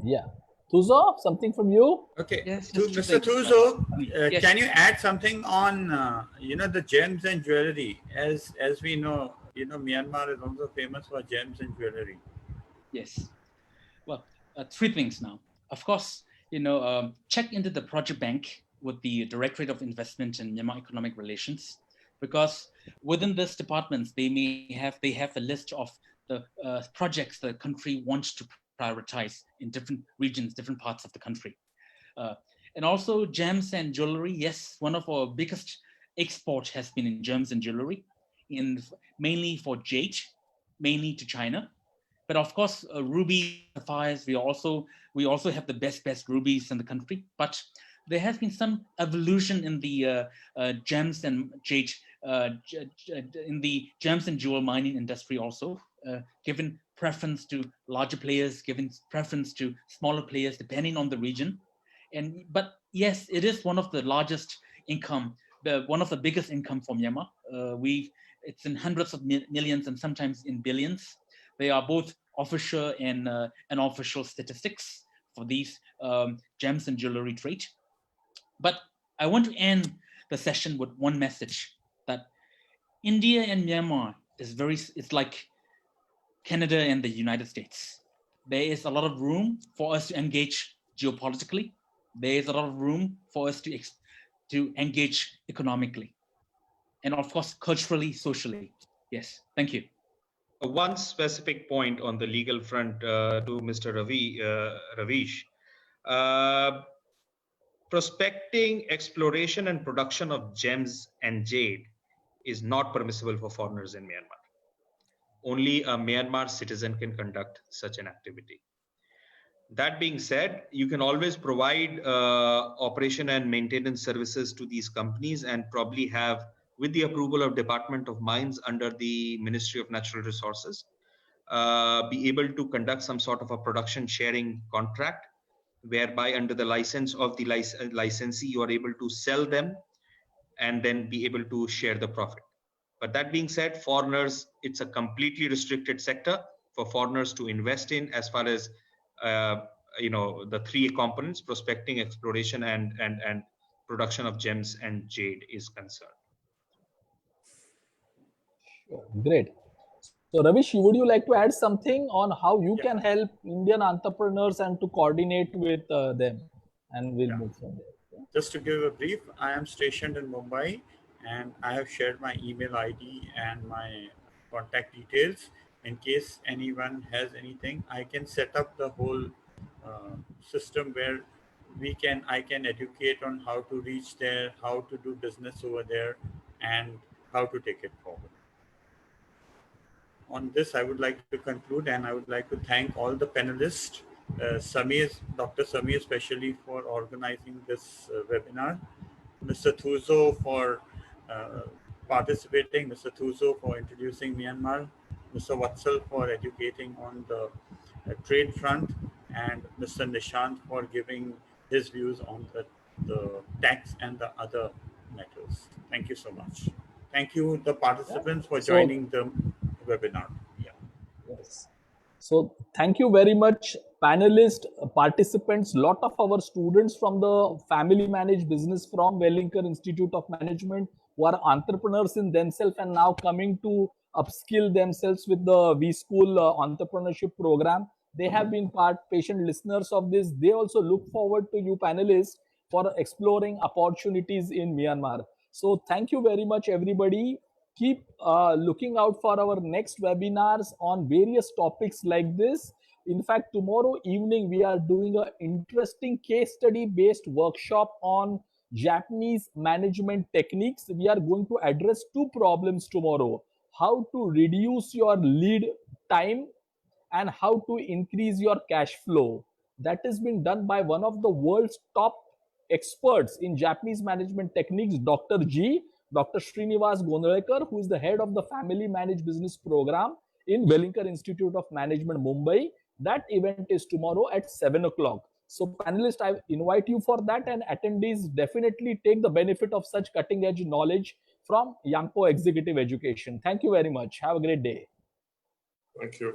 Yeah. Thu Zaw, something from you? Okay, Yes, Mr. Thu Zaw, yes. can you add something on the gems and jewelry? As we know, Myanmar is also famous for gems and jewelry. Yes. Well, three things now. Of course, check into the project bank with the Directorate of Investment and Myanmar Economic Relations, because within this department, they have a list of the projects the country wants to prioritize in different regions, different parts of the country. And also gems and jewelry. Yes, one of our biggest exports has been in gems and jewelry, mainly for jade, mainly to China. But of course, ruby, sapphires, we also have the best rubies in the country. But there has been some evolution in the gems and jade, in the gems and jewel mining industry also, given preference to larger players, given preference to smaller players, depending on the region. But yes, it is one of the largest income, one of the biggest income for Myanmar. It's in hundreds of millions and sometimes in billions. They are both official and unofficial statistics for these gems and jewelry trade. But I want to end the session with one message, that India and Myanmar it's like Canada and the United States. There is a lot of room for us to engage geopolitically. There is a lot of room for us to engage economically, and of course, culturally, socially. Yes, thank you. One specific point on the legal front to Mr. Ravish. Prospecting, exploration, and production of gems and jade is not permissible for foreigners in Myanmar. Only a Myanmar citizen can conduct such an activity. That being said, you can always provide operation and maintenance services to these companies, and probably have, with the approval of Department of Mines under the Ministry of Natural Resources, be able to conduct some sort of a production sharing contract, whereby under the license of the licensee, you are able to sell them and then be able to share the profit. But that being said, foreigners, it's a completely restricted sector for foreigners to invest in, as far as the three components: prospecting, exploration, and production of gems and jade is concerned. Sure. Great. So Ravish, would you like to add something on how you can help Indian entrepreneurs and to coordinate with them, and we'll move from there. Yeah? Just to give a brief, I am stationed in Mumbai, and I have shared my email ID and my contact details. In case anyone has anything, I can set up the whole system where I can educate on how to reach there, how to do business over there, and how to take it forward. On this, I would like to conclude, and I would like to thank all the panelists, Dr. Samir especially, for organizing this webinar, Mr. Thu Zaw for participating, Mr. Thu Zaw for introducing Myanmar, Mr. Vatsal for educating on the trade front, and Mr. Nishant for giving his views on the tax and the other matters. Thank you so much. Thank you, the participants, for joining the webinar. Yes. So thank you very much, panelists, participants, lot of our students from the family managed business from Wellinger Institute of Management, who are entrepreneurs in themselves and now coming to upskill themselves with the V School entrepreneurship program. They have been patient listeners of this. They also look forward to you panelists for exploring opportunities in Myanmar. So thank you very much, everybody. Keep looking out for our next webinars on various topics like this. In fact, tomorrow evening, we are doing an interesting case study based workshop on Japanese management techniques. We are going to address two problems tomorrow: how to reduce your lead time and how to increase your cash flow. That is being done by one of the world's top experts in Japanese management techniques, Dr. G, Dr. Srinivas Gondrelkar, who is the head of the Family Managed Business Program in Wellinkar Institute of Management, Mumbai. That event is tomorrow at 7 o'clock. So, panelists, I invite you for that, and attendees definitely take the benefit of such cutting edge knowledge from Yangpoo Executive Education. Thank you very much. Have a great day. Thank you.